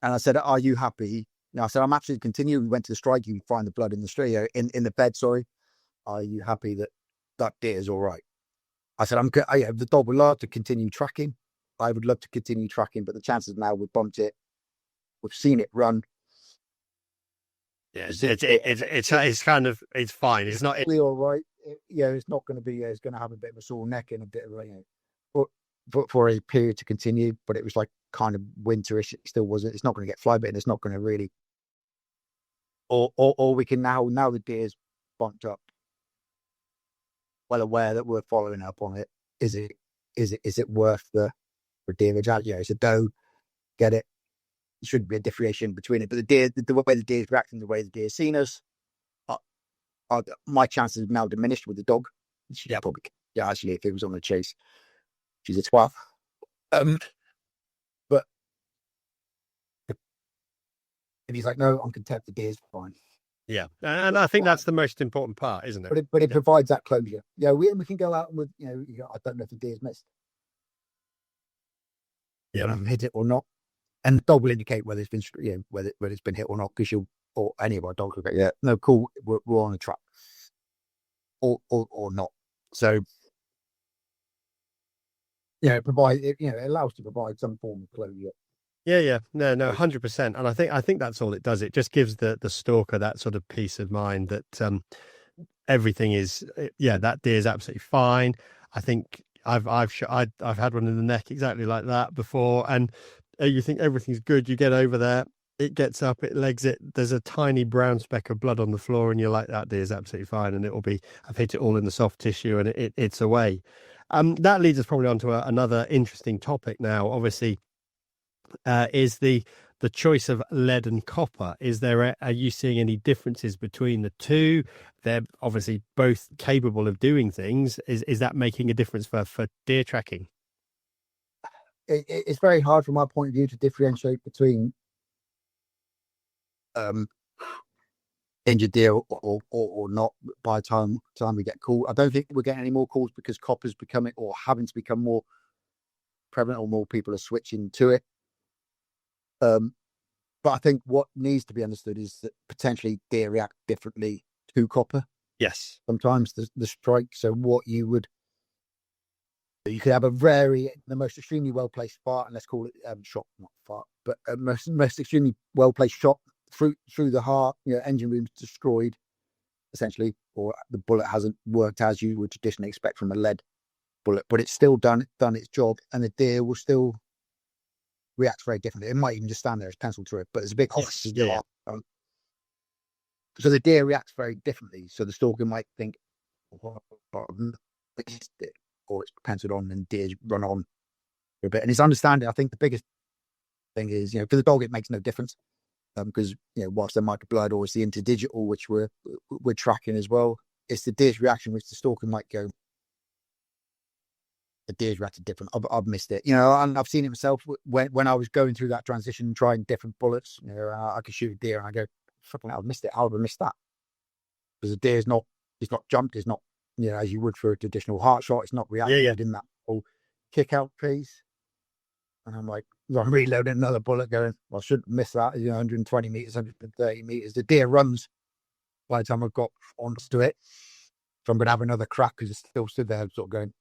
And I said, "Are you happy?" I said, "I'm actually continuing." We went to the strike. You can find the blood in the street, in the bed. Sorry. Are you happy that deer is all right? I said, the dog would love to continue tracking. I would love to continue tracking, but the chances now we've bumped it. We've seen it run. Yeah, it's kind of, it's fine. It's not all right. It's not going to be. It's going to have a bit of a sore neck and a bit of for a period to continue. But it was like kind of winterish. It still wasn't. It's not going to get fly bitten. It's not going to really. Or we can now the deer's bumped up. Well aware that we're following up on it. Is it worth the deer? It's a doe. Get it. There shouldn't be a differentiation between it. But the way the deer's reacting, the way the deer's seen us, my chances have now diminished with the dog. Probably. Yeah, actually, if it was on the chase, she's a 12. But and he's like, "No, I'm content. The deer's fine." Yeah, and I think that's the most important part, isn't it? But it provides that closure. We can go out with I don't know if the deer's missed. and I've hit it or not. And the dog will indicate whether it's been, whether it's been hit or not, because or any of our dogs will go, yeah, no, cool, we're on a track, or not. So, it allows to provide some form of closure. Yeah. No, 100%. And I think that's all it does. It just gives the stalker that sort of peace of mind that everything is, that deer is absolutely fine. I think I've had one in the neck exactly like that before, and you think everything's good. You get over there, it gets up, it legs it. There's a tiny brown speck of blood on the floor, and you're like, that deer is absolutely fine, and I've hit it all in the soft tissue, and it's away. That leads us probably onto another interesting topic now. Obviously, is the choice of lead and copper. Are you seeing any differences between the two? They're obviously both capable of doing things. Is that making a difference for deer tracking? It's very hard from my point of view to differentiate between injured deer or not by the time we get called. I don't think we're getting any more calls because copper's becoming, or having to become, more prevalent, or more people are switching to it. But I think what needs to be understood is that potentially deer react differently to copper. Yes. Sometimes the strike. So you could have the most extremely well placed fart, and let's call it shot, not fart, but most extremely well placed shot through the heart. Engine room's destroyed, essentially, or the bullet hasn't worked as you would traditionally expect from a lead bullet, but it's still done its job, and the deer will still reacts very differently. It might even just stand there as pencil through it, but it's a big Yes, yeah. So the deer reacts very differently. So the stalker might think, or it's penciled on, and deer run on for a bit. And it's understanding. I think the biggest thing is, for the dog, it makes no difference, because whilst there might be blood, or it's the interdigital which we're tracking as well, it's the deer's reaction which the stalker might go, the deer's reacted different. I've missed it, and I've seen it myself when I was going through that transition, trying different bullets. I could shoot a deer, and I go, fucking hell, I've missed it. How have I missed that? Because the deer's not, it's not jumped, it's not, as you would for a traditional heart shot, it's not reacted in that whole kick out phase. And I'm like, I'm reloading another bullet, going, well, I shouldn't miss that. 120 meters, 130 meters. The deer runs by the time I've got onto it. So I'm going to have another crack, because it's still stood there, sort of going,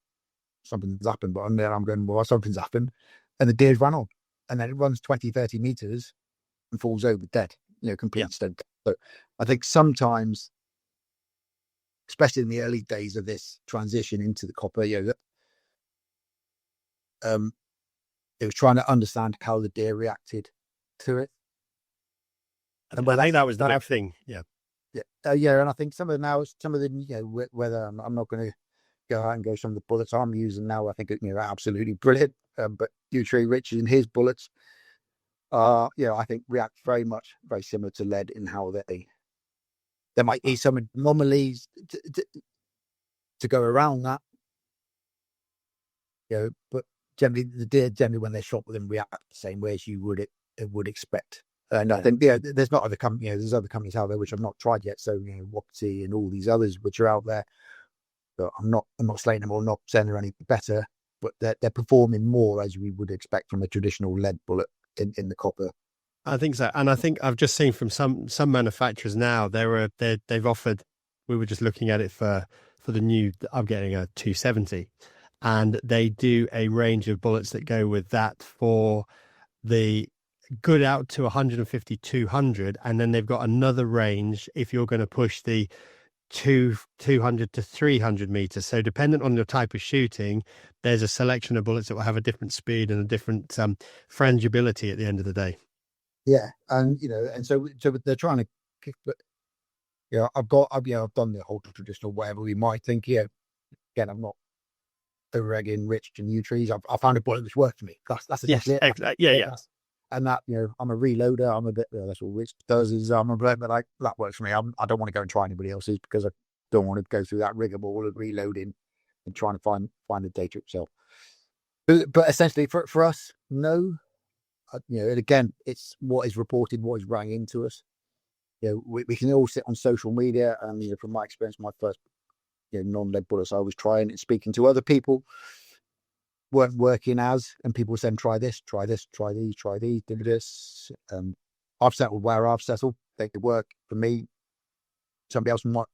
something's happened. But I'm going, well, something's happened. And the deer's run on. And then it runs 20, 30 meters and falls over dead, completely dead. So I think sometimes, especially in the early days of this transition into the copper, it was trying to understand how the deer reacted to it. And I think that was the big thing. Yeah. And I think some of the, whether I'm not going to go out and go some of the bullets I'm using now, I think are absolutely brilliant. But Utri Richard and his bullets I think react very similar to lead in how there might be some anomalies to go around that. But generally the deer when they're shot with them react the same way as you would expect. And I think there's not other there's other companies out there which I've not tried yet. So Wapiti and all these others which are out there. But I'm not slating them or not saying they're any better, but they're performing more as we would expect from a traditional lead bullet in the copper. I think so, and I think I've just seen from some manufacturers now they've offered. We were just looking at it for the new. I'm getting a 270, and they do a range of bullets that go with that for the good out to 150, 200, and then they've got another range if you're going to push the 200 to 300 meters. So dependent on your type of shooting, there's a selection of bullets that will have a different speed and a different frangibility at the end of the day. Yeah, and and so they're trying to kick, but I've done the whole traditional whatever we might think. Again, I'm not over-egging Rich and Utri's. I found a bullet which worked for me. That's yes, it. Yeah. And that, I'm a reloader. I'm a bit, that's all Rich does, is I'm a bit, but like, that works for me. I don't want to go and try anybody else's, because I don't want to go through that rigmarole of reloading and trying to find the data itself. But essentially for us, no, and again, it's what is reported, what is rang into us. We can all sit on social media, and from my experience, my first non-lead bullets, I was trying and speaking to other people. weren't working and people saying, try this, try this, try these, do this. I've settled where I've settled. They could work for me. Somebody else might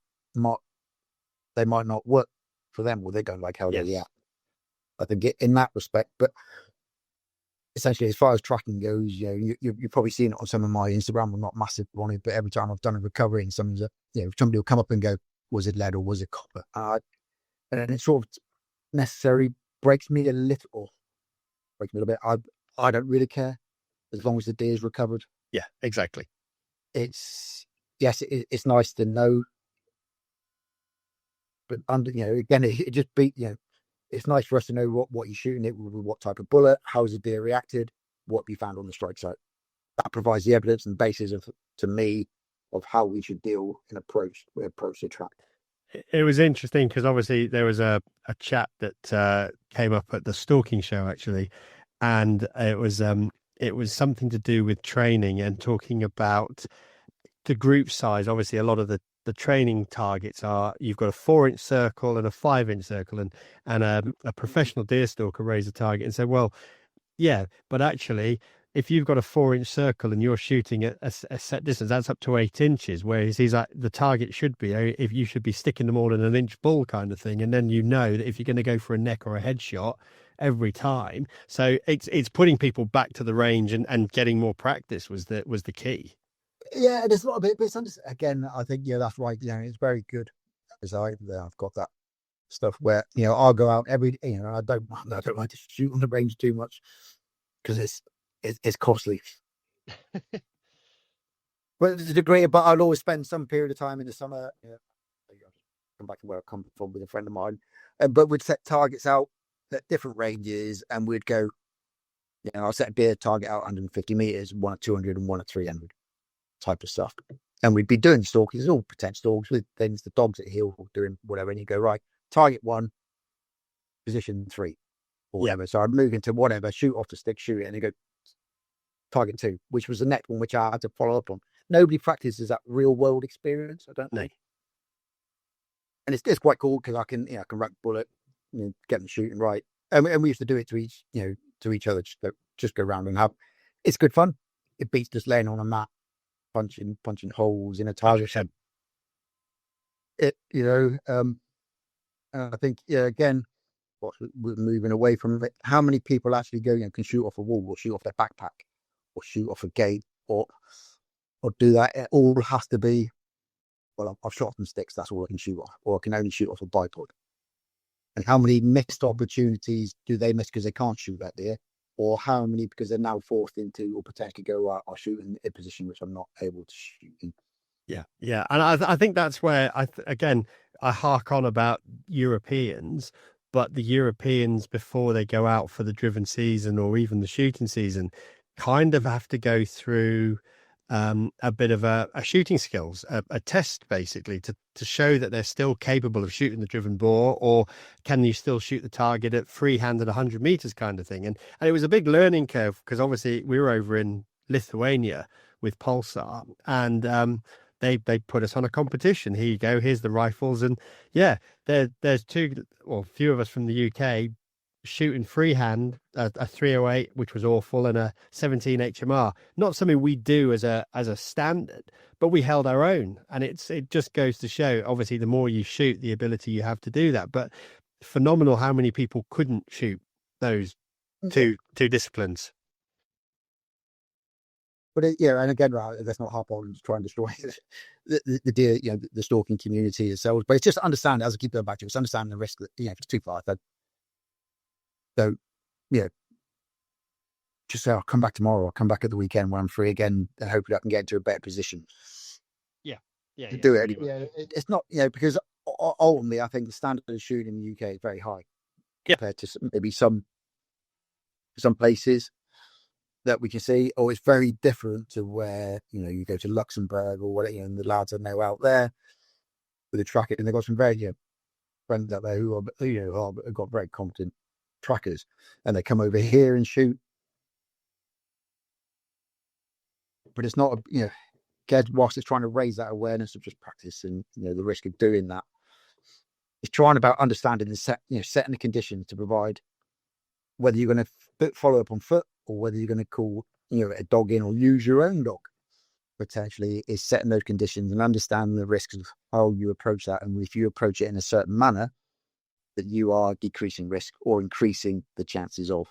they might not work for them, or they don't like how they act. I think in that respect, but essentially, as far as tracking goes, you've probably seen it on some of my Instagram. I'm not massive on it, but every time I've done a recovery, and somebody will come up and go, "Was it lead or was it copper?" And then it sort of necessarily breaks me a little bit. I don't really care as long as the deer's recovered. Yeah, exactly. It's nice to know, but again, it just it's nice for us to know what you're shooting it with, what type of bullet, how's the deer reacted, what we found on the strike site. That provides the evidence and basis to me of how we should deal and approach the track. It was interesting because obviously there was a chat that came up at the stalking show actually, and it was something to do with training and talking about the group size. Obviously, a lot of the training targets are you've got a 4-inch circle and a 5-inch circle, and a professional deer stalker raised a target and said, well, yeah, but actually, if you've got a 4-inch circle and you're shooting at a set distance, that's up to 8 inches. Whereas he's like, the target should be, if you should be sticking them all in an inch ball kind of thing. And then you know that if you're going to go for a neck or a headshot every time, so it's putting people back to the range and getting more practice was the key. Yeah, there's a lot of it, but again, I think that's right. It's very good. Because I've got that stuff where I'll go out every I don't like to shoot on the range too much because it's costly. But to a degree, but I'll always spend some period of time in the summer. Come back to where I come from with a friend of mine, but we'd set targets out at different ranges, and we'd go. I'll set a deer target out 150 meters, one at 200 and one at 300, type of stuff. And we'd be doing stalking. It's all pretend stalks with things, the dogs at heel doing whatever, and you go right, target 1, position 3, or whatever. So I'd move into whatever, shoot off the stick, shoot it, and you go target 2, which was the next one, which I had to follow up on. Nobody practices that real world experience, I don't think. And it's quite cool because I can rack bullet, get them shooting right. And we used to do it to each other, just go around and have. It's good fun. It beats just laying on a mat, punching holes in a target. I think again, we're moving away from it. How many people actually go can shoot off a wall, or shoot off their backpack, or shoot off a gate, or do that? It all has to be. Well, I've shot from sticks. That's all I can shoot off, or I can only shoot off a bipod. And how many missed opportunities do they miss because they can't shoot that deer, or how many because they're now forced into or potentially go right? I'll shoot in a position which I'm not able to shoot in. Yeah, and I think that's where I hark on about Europeans, but the Europeans before they go out for the driven season or even the shooting season, kind of have to go through a bit of a shooting skills, a test basically to show that they're still capable of shooting the driven boar, or can you still shoot the target at freehand at 100 meters kind of thing. And it was a big learning curve because obviously we were over in Lithuania with Pulsar, and they put us on a competition. Here you go, here's the rifles, and there's few of us from the UK shooting freehand a 308, which was awful, and a 17 HMR. Not something we do as a standard, but we held our own. And it just goes to show, obviously, the more you shoot, the ability you have to do that. But phenomenal how many people couldn't shoot those two disciplines. But and again, right, let's not harp on to try and destroy the deer, the stalking community itself. But it's just understand, as I keep going back to, it's understanding the risk that if it's too far. So, just say I'll come back tomorrow. I'll come back at the weekend when I'm free again, and hopefully I can get into a better position. To do it. It's not, because ultimately I think the standard of shooting in the UK is very high compared to maybe some places that we can see, or it's very different to where you go to Luxembourg or whatever, and the lads I know out there with the tracking, and they've got some very friends out there who have got very competent trackers, and they come over here and shoot. But it's not whilst it's trying to raise that awareness of just practice and the risk of doing that, it's trying about understanding the setting the conditions to provide whether you're going to follow up on foot or whether you're going to call, a dog in or use your own dog, potentially, is setting those conditions and understanding the risks of how you approach that. And if you approach it in a certain manner, that you are decreasing risk or increasing the chances of.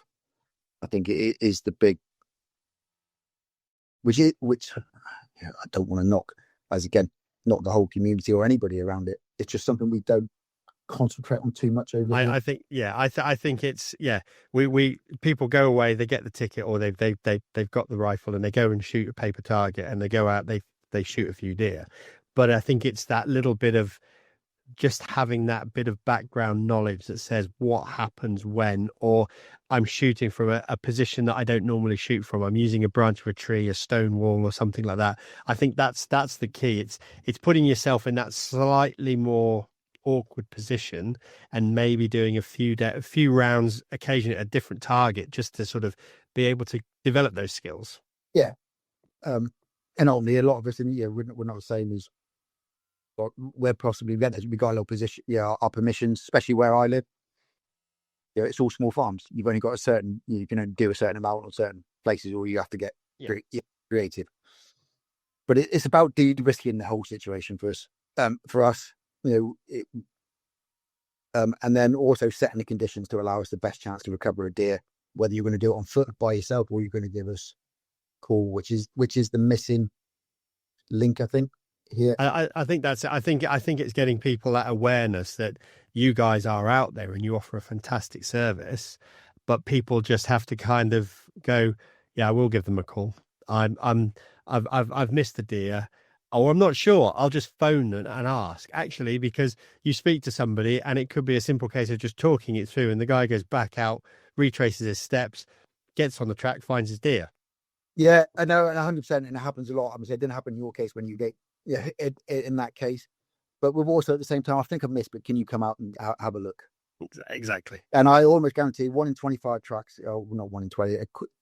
I think it is the big, which I don't want to knock, as again, not the whole community or anybody around it. It's just something we don't concentrate on too much over here. I think, I think it's, we people go away, they get the ticket, or they've got the rifle and they go and shoot a paper target, and they go out, they shoot a few deer. But I think it's that little bit of just having that bit of background knowledge that says what happens when, or I'm shooting from a position that I don't normally shoot from. I'm using a branch of a tree, a stone wall, or something like that. I think that's the key. It's putting yourself in that slightly more awkward position and maybe doing a few rounds occasionally at a different target, just to sort of be able to develop those skills. Yeah. And only a lot of us we're not the same as, we're possibly renters. We got a little position, our permissions, especially where I live. It's all small farms. You've only got you can only do a certain amount on certain places, or you have to get creative. But it's about de-risking the whole situation for us. For us, and then also setting the conditions to allow us the best chance to recover a deer, whether you're going to do it on foot by yourself or you're going to give us a call, which is the missing link, I think. Here, I think that's it. I think it's getting people that awareness that you guys are out there and you offer a fantastic service, but people just have to kind of go, I will give them a call. I've missed the deer, or I'm not sure. I'll just phone and ask, actually, because you speak to somebody and it could be a simple case of just talking it through, and the guy goes back out, retraces his steps, gets on the track, finds his deer. Yeah, I know, 100%, and it happens a lot. I'm saying it didn't happen in your case when you get in that case, but we've also at the same time, I think I've missed, but can you come out and have a look? Exactly. And I almost guarantee 1 in 25 tracks, not 1 in 20,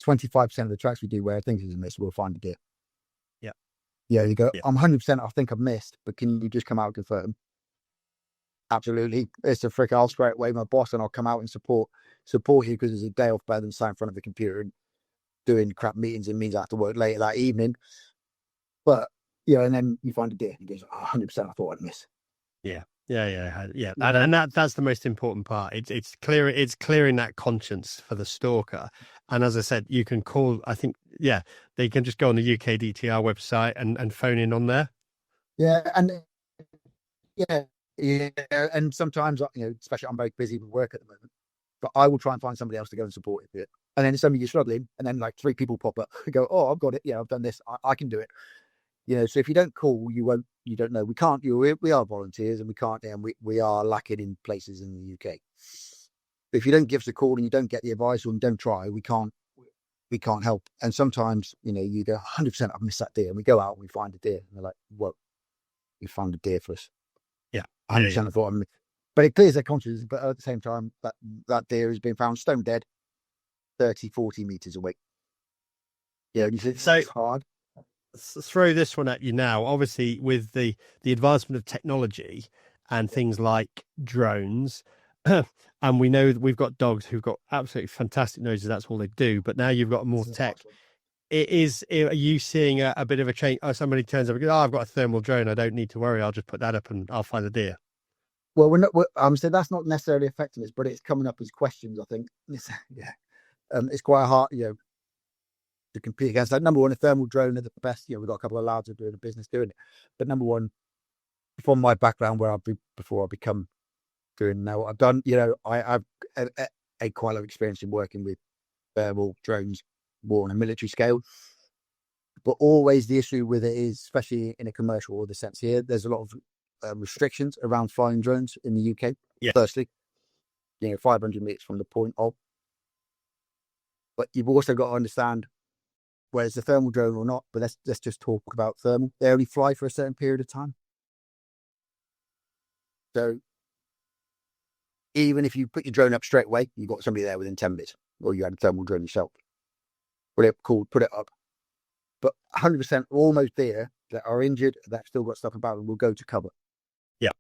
25% of the tracks we do where I think is a miss, we'll find a deer. Yeah, you go, I'm 100%, I think I've missed, but can you just come out and confirm? Absolutely. It's a frick. I'll straight away my boss and I'll come out and support you, because it's a day off better than sitting in front of the computer and doing crap meetings. It means I have to work later that evening. But, and then you find a deer and he goes, 100%, I thought I'd miss. Yeah. And that's the most important part. It's clearing that conscience for the stalker. And as I said, you can call, I think, they can just go on the UKDTR website and phone in on there. And sometimes, especially I'm very busy with work at the moment, but I will try and find somebody else to go and support it. And then suddenly you're struggling, and then like 3 people pop up and go, oh, I've got it. Yeah, I've done this. I can do it. So if you don't call, you don't know. We can't, we are volunteers, and we can't, and we are lacking in places in the UK. But if you don't give us a call and you don't get the advice or don't try, we can't help. And sometimes, you go, 100%, I've missed that deer. And we go out and we find a deer. And they're like, whoa, you found a deer for us. Yeah. 100% I thought I missed. But it clears their conscience. But at the same time, that deer has been found stone dead 30, 40 meters away. It's hard. Throw this one at you now. Obviously, with the advancement of technology and things like drones, and we know that we've got dogs who've got absolutely fantastic noses. That's all they do. But now you've got more tech. Are you seeing a bit of a change? Oh, somebody turns up and goes, I've got a thermal drone. I don't need to worry. I'll just put that up and I'll find the deer. Well, I'm saying that's not necessarily affecting us, but it's coming up as questions, I think. It's quite hard, to compete against that. Number one, a thermal drone are the best. We've got a couple of lads who are doing a business doing it. But number one, from my background, before I become doing now what I've done, I've a quite a lot of experience in working with thermal drones more on a military scale. But always the issue with it is, especially in a commercial order sense here, there's a lot of restrictions around flying drones in the UK. Yeah. Firstly, 500 meters from the point of. But you've also got to understand whether it's a thermal drone or not. But let's just talk about thermal. They only fly for a certain period of time. So even if you put your drone up straight away, you've got somebody there within 10 minutes, or you had a thermal drone yourself. Put it up. But 100% almost there that are injured, that still got stuff about them, will go to cover. Yeah.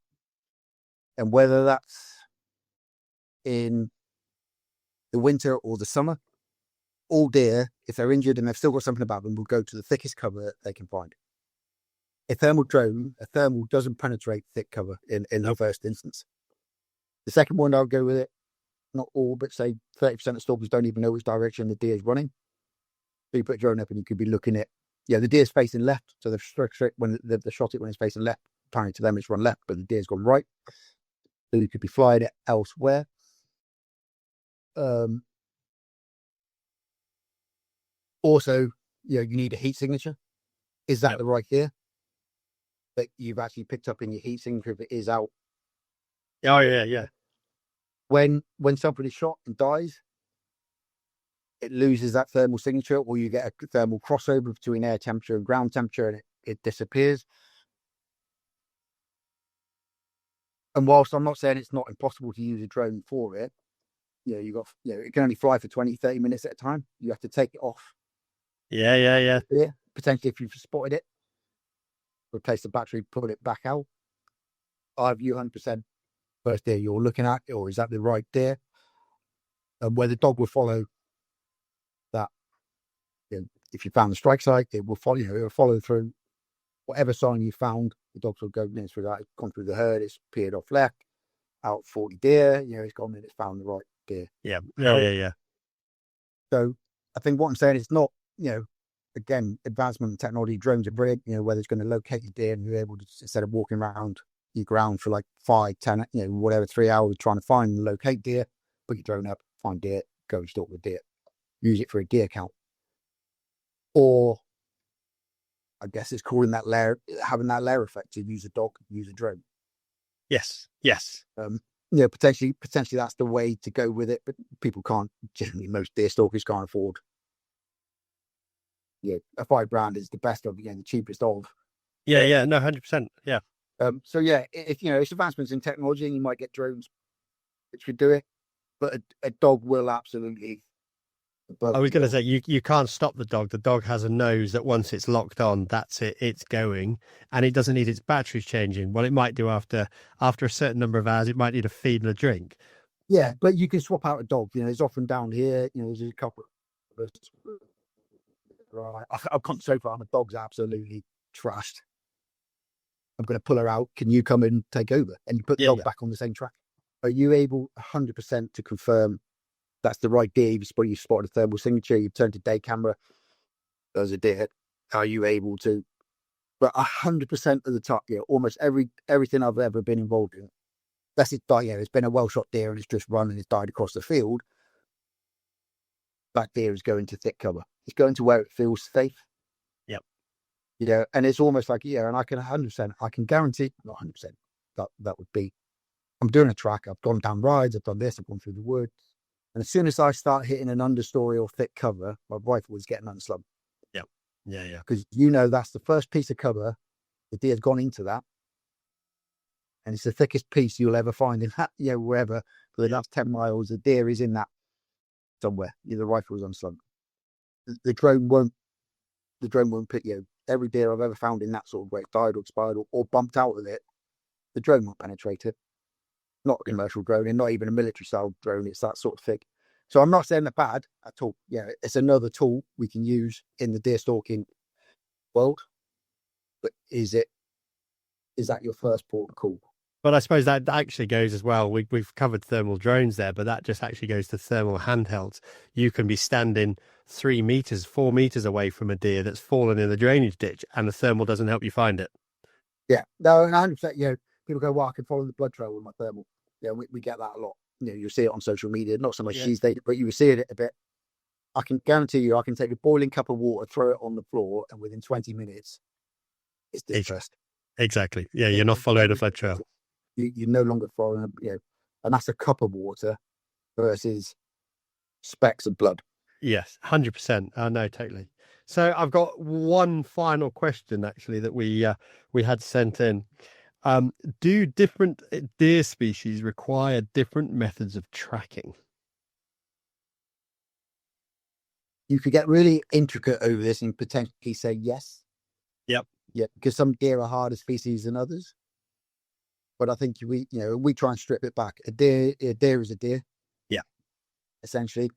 And whether that's in the winter or the summer, all deer, if they're injured and they've still got something about them, will go to the thickest cover they can find. A thermal doesn't penetrate thick cover in the first instance. The second one, I'll go with it. Not all, but say 30% of stalkers don't even know which direction the deer is running. So you put a drone up and you could be looking at, the deer's facing left. So when they've shot it when it's facing left, apparently to them it's run left, but the deer's gone right. So you could be flying it elsewhere. Also, you need a heat signature. Is that the right deer that you've actually picked up in your heat signature if it is out? Oh, yeah. When somebody is shot and dies, it loses that thermal signature, or you get a thermal crossover between air temperature and ground temperature, and it disappears. And whilst I'm not saying it's not impossible to use a drone for it, it can only fly for 20, 30 minutes at a time. You have to take it off. Yeah. Potentially, if you've spotted it, replace the battery, put it back out. Are you 100% first deer you're looking at, or is that the right deer? And where the dog will follow that, if you found the strike site, it will follow. It will follow through whatever sign you found. The dogs will go through that. It's gone through the herd. It's peered off left, out 40 deer. It's gone and it's found the right deer. Yeah. So I think what I'm saying is not, again, advancement in technology. Drones are brilliant. Whether it's going to locate the deer and you're able to, instead of walking around your ground for like 5, 10, whatever, 3 hours trying to find and locate deer, put your drone up, find deer, go and stalk the deer, use it for a deer count. Or I guess it's calling that layer, having that layer effect to use a dog, use a drone. Yes. Potentially that's the way to go with it, but people can't. Generally, most deer stalkers can't afford. A £5 is the best of, the cheapest of. Yeah. No, 100%. Yeah. So if it's advancements in technology, and you might get drones which would do it, but a dog will absolutely. I was going to say, you can't stop the dog. The dog has a nose that once it's locked on, that's it. It's going, and it doesn't need its batteries changing. Well, it might do after a certain number of hours. It might need a feed and a drink. Yeah, but you can swap out a dog. There's often down here. There's a couple of us. Right, I've gone so far. My dog's absolutely trashed. I'm going to pull her out. Can you come and take over? And you put the dog back on the same track. Are you able 100% to confirm that's the right deer? You spotted a thermal signature. You've turned to day camera. There's a deer. Are you able to? But 100% of the time, almost everything I've ever been involved in, that's it. It's been a well shot deer and it's just run and it's died across the field. That deer is going to thick cover. It's going to where it feels safe. Yep. And it's almost like, and I can 100%, I can guarantee, not 100%, that would be, I'm doing a track, I've gone down rides, I've done this, I've gone through the woods. And as soon as I start hitting an understory or thick cover, my rifle is getting unslung. Yeah. Because that's the first piece of cover, the deer's gone into that. And it's the thickest piece you'll ever find in that, wherever, for the last 10 miles, the deer is in that somewhere. The rifle is unslung. The drone won't pick, every deer I've ever found in that sort of way, died or expired or bumped out of it, the drone won't penetrate it. Not a commercial drone, and not even a military style drone. It's that sort of thing. So I'm not saying they're bad at all. It's another tool we can use in the deer stalking world. But is that your first port of call? But I suppose that actually goes as well. We've covered thermal drones there, but that just actually goes to thermal handhelds. You can be standing 3 meters, 4 meters away from a deer that's fallen in the drainage ditch, and the thermal doesn't help you find it. Yeah, no, 100%. People go, "Well, I can follow the blood trail with my thermal." We get that a lot. You see it on social media, not so much these days, but you will see it a bit. I can guarantee you, I can take a boiling cup of water, throw it on the floor, and within 20 minutes, it's distressed. Exactly. Yeah, you're not following a blood trail. You're no longer following, and that's a cup of water versus specks of blood. Yes, 100%. No, totally. So I've got one final question actually that we had sent in. Do different deer species require different methods of tracking? You could get really intricate over this and potentially say yes. Yep. Yeah, because some deer are harder species than others. But I think we try and strip it back. A deer is a deer. Yeah. essentially.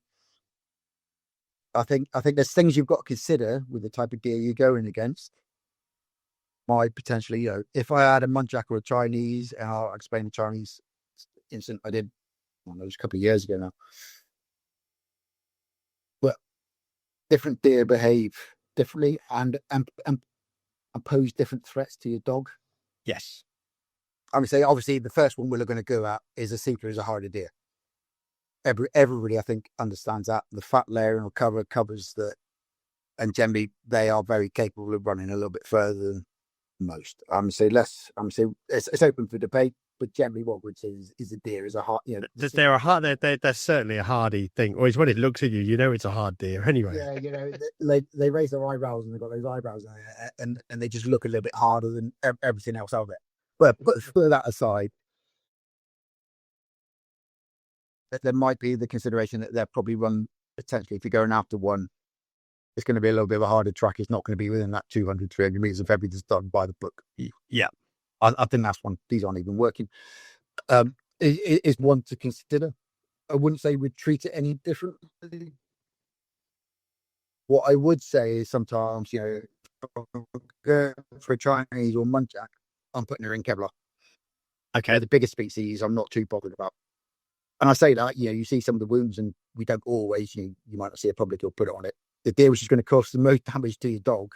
I think there's things you've got to consider with the type of deer you're going against. Might potentially, if I had a muntjac or a Chinese, and I'll explain the Chinese incident I did, it was a couple of years ago now. But different deer behave differently and pose different threats to your dog. Yes. I would say, obviously, the first one we're going to go at is a seeker is a harder deer. Everybody, I think, understands that. The fat layering or cover covers that, and generally they are very capable of running a little bit further than most. I'm say it's open for debate, but generally what we'd say is a deer is a hard. They're a hard. They're certainly a hardy thing. Or when it looks at you, you know it's a hard deer anyway. Yeah, they raise their eyebrows and they've got those eyebrows and they just look a little bit harder than everything else out there. But put that aside, there might be the consideration that they'll probably run potentially if you're going after one. It's going to be a little bit of a harder track. It's not going to be within that 200, 300 meters of everything's done by the book. Yeah. I think that's one. These aren't even working. It is one to consider. I wouldn't say we'd treat it any differently. What I would say is sometimes, for a Chinese or muntjac, I'm putting her in Kevlar. Okay. The bigger species, I'm not too bothered about. And I say that, you see some of the wounds, and we don't always, you might not see a public who'll put it on it. The deer which is going to cause the most damage to your dog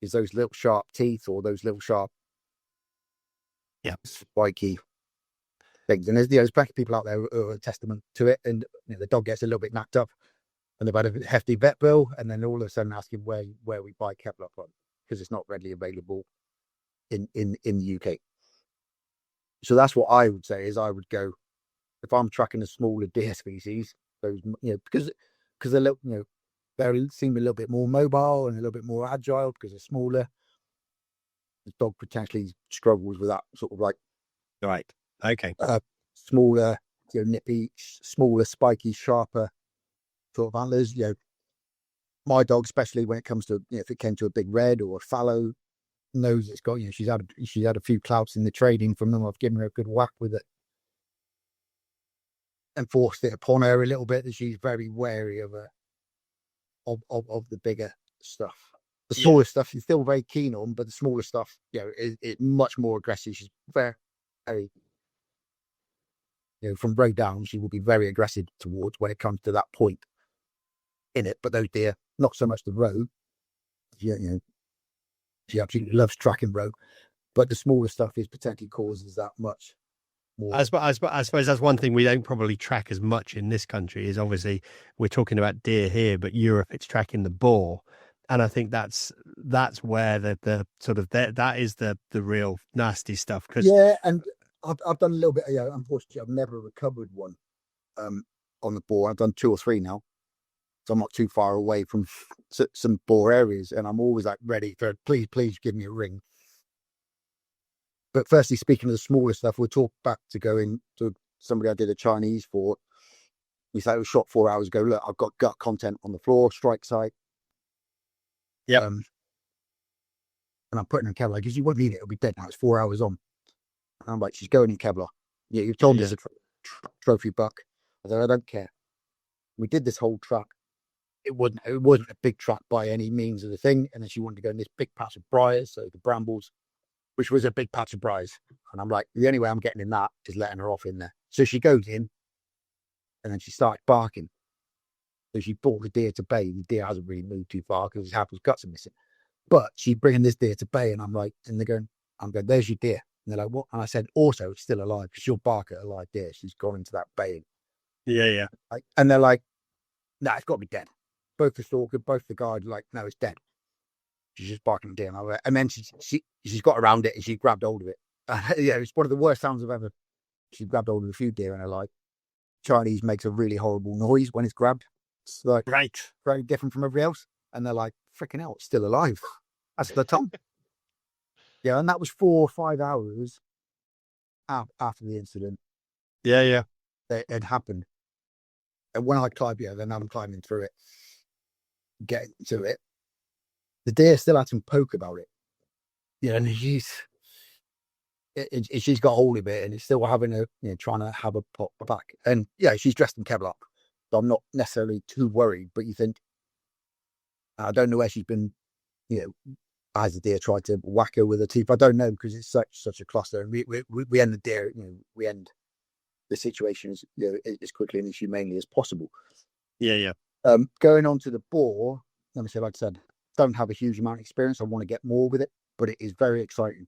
is those little sharp teeth or those little sharp, spiky things. And there's plenty of people out there who are a testament to it. And the dog gets a little bit knacked up, and they've had a hefty vet bill, and then all of a sudden asking where we buy Kevlar from because it's not readily available in the UK. So that's what I would say is I would go if I'm tracking a smaller deer species, those because they're little, they seem a little bit more mobile and a little bit more agile because they're smaller. The dog potentially struggles with that sort of like right. Okay. Smaller, nippy, smaller, spiky, sharper sort of antlers. My dog, especially when it comes to if it came to a big red or a fallow, knows it's got she's had a few clouts in the trading from them. I've given her a good whack with it and forced it upon her a little bit. That she's very wary of the bigger stuff. The smaller stuff she's still very keen on, but the smaller stuff, is much more aggressive. She's very, very, from row down, she will be very aggressive towards when it comes to that point in it. But those deer, not so much the row. She absolutely loves tracking row, but the smaller stuff is potentially causes that much more. I suppose that's one thing we don't probably track as much in this country is obviously we're talking about deer here, but Europe it's tracking the boar. And I think that's where the sort of that is the real nasty stuff. And I've done a little bit. Unfortunately, I've never recovered one on the boar. I've done 2 or 3 now, so I'm not too far away from some boar areas, and I'm always like ready for please give me a ring. But firstly, speaking of the smaller stuff, we'll talk back to going to somebody I did a Chinese for. He said it was shot 4 hours ago. Look, I've got gut content on the floor, strike site. Yeah. And I'm putting in Kevlar because you won't need it. It'll be dead now. It's 4 hours on. And I'm like, she's going in Kevlar. Yeah, you've told me it's a trophy buck. I said, I don't care. We did this whole track. It wasn't a big track by any means of the thing. And then she wanted to go in this big patch of briars, so the brambles, which was a big patch of briars. And I'm like, the only way I'm getting in that is letting her off in there. So she goes in, and then she started barking. So she brought the deer to bay. The deer hasn't really moved too far because his guts are missing. But she's bringing this deer to bay, and I'm like, and I'm going, there's your deer. And they're like, what? And I said, also, it's still alive because she'll bark at a live deer. She's gone into that baying. Yeah. And they're like, no, it's got to be dead. Both the stalker, both the guard, like, no, it's dead. She's just barking at deer. And then she's got around it and she grabbed hold of it. It's one of the worst sounds I've ever. She grabbed hold of a few deer in her life. Chinese makes a really horrible noise when it's grabbed. It's like very different from everybody else. And they're like, freaking hell, it's still alive. That's the tongue. Yeah, and that was 4 or 5 hours after the incident. Yeah. It had happened. And when I climbed, then I'm climbing through it, getting to it. The deer still had some poke about it. Yeah, and she's got hold of it and it's still having trying to have a pop back. And yeah, she's dressed in Kevlar. So I'm not necessarily too worried, but you think, I don't know where she's been, has the deer tried to whack her with her teeth? I don't know, because it's such a cluster. And we end the deer, we end the situation as quickly and as humanely as possible. Yeah. Going on to the boar, let me say, like I said, don't have a huge amount of experience. I want to get more with it, but it is very exciting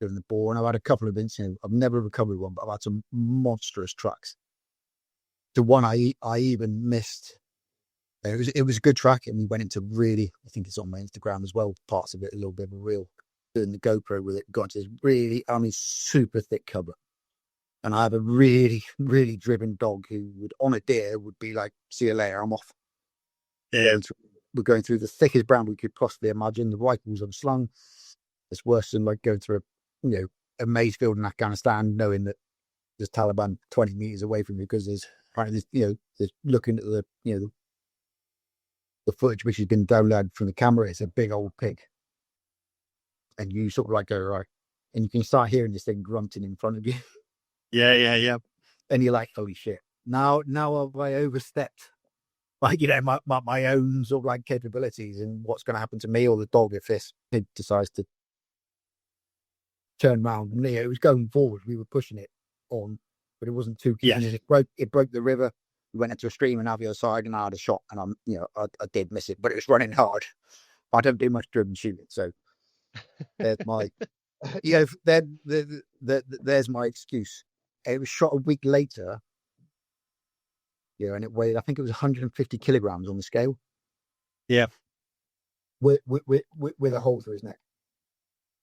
doing the boar. And I've had a couple of incidents. I've never recovered one, but I've had some monstrous tracks. The one I even missed. It was a good track, and we went into really, I think it's on my Instagram as well, parts of it, a little bit of a reel, doing the GoPro with it, got into this really, super thick cover. And I have a really, really driven dog who would, on a deer, would be like, see you later, I'm off. Yeah. We're going through the thickest brand we could possibly imagine. The rifles unslung. It's worse than like going through a maize field in Afghanistan, knowing that there's Taliban 20 meters away from you, because there's looking at the footage which has been downloaded from the camera. It's a big old pig, and you sort of like go right, and you can start hearing this thing grunting in front of you. Yeah. And you're like, holy shit! Now have I overstepped, like my own sort of like capabilities, and what's going to happen to me or the dog if this pig decides to turn around? And it was going forward. We were pushing it on, but it wasn't too keen. Yes. And it broke the river. We went into a stream and the other side, and I had a shot, and I did miss it, but it was running hard. I don't do much driven shooting, so there's my, there's my excuse. It was shot a week later, and it weighed, I think it was 150 kilograms on the scale. Yeah. With a hole through his neck.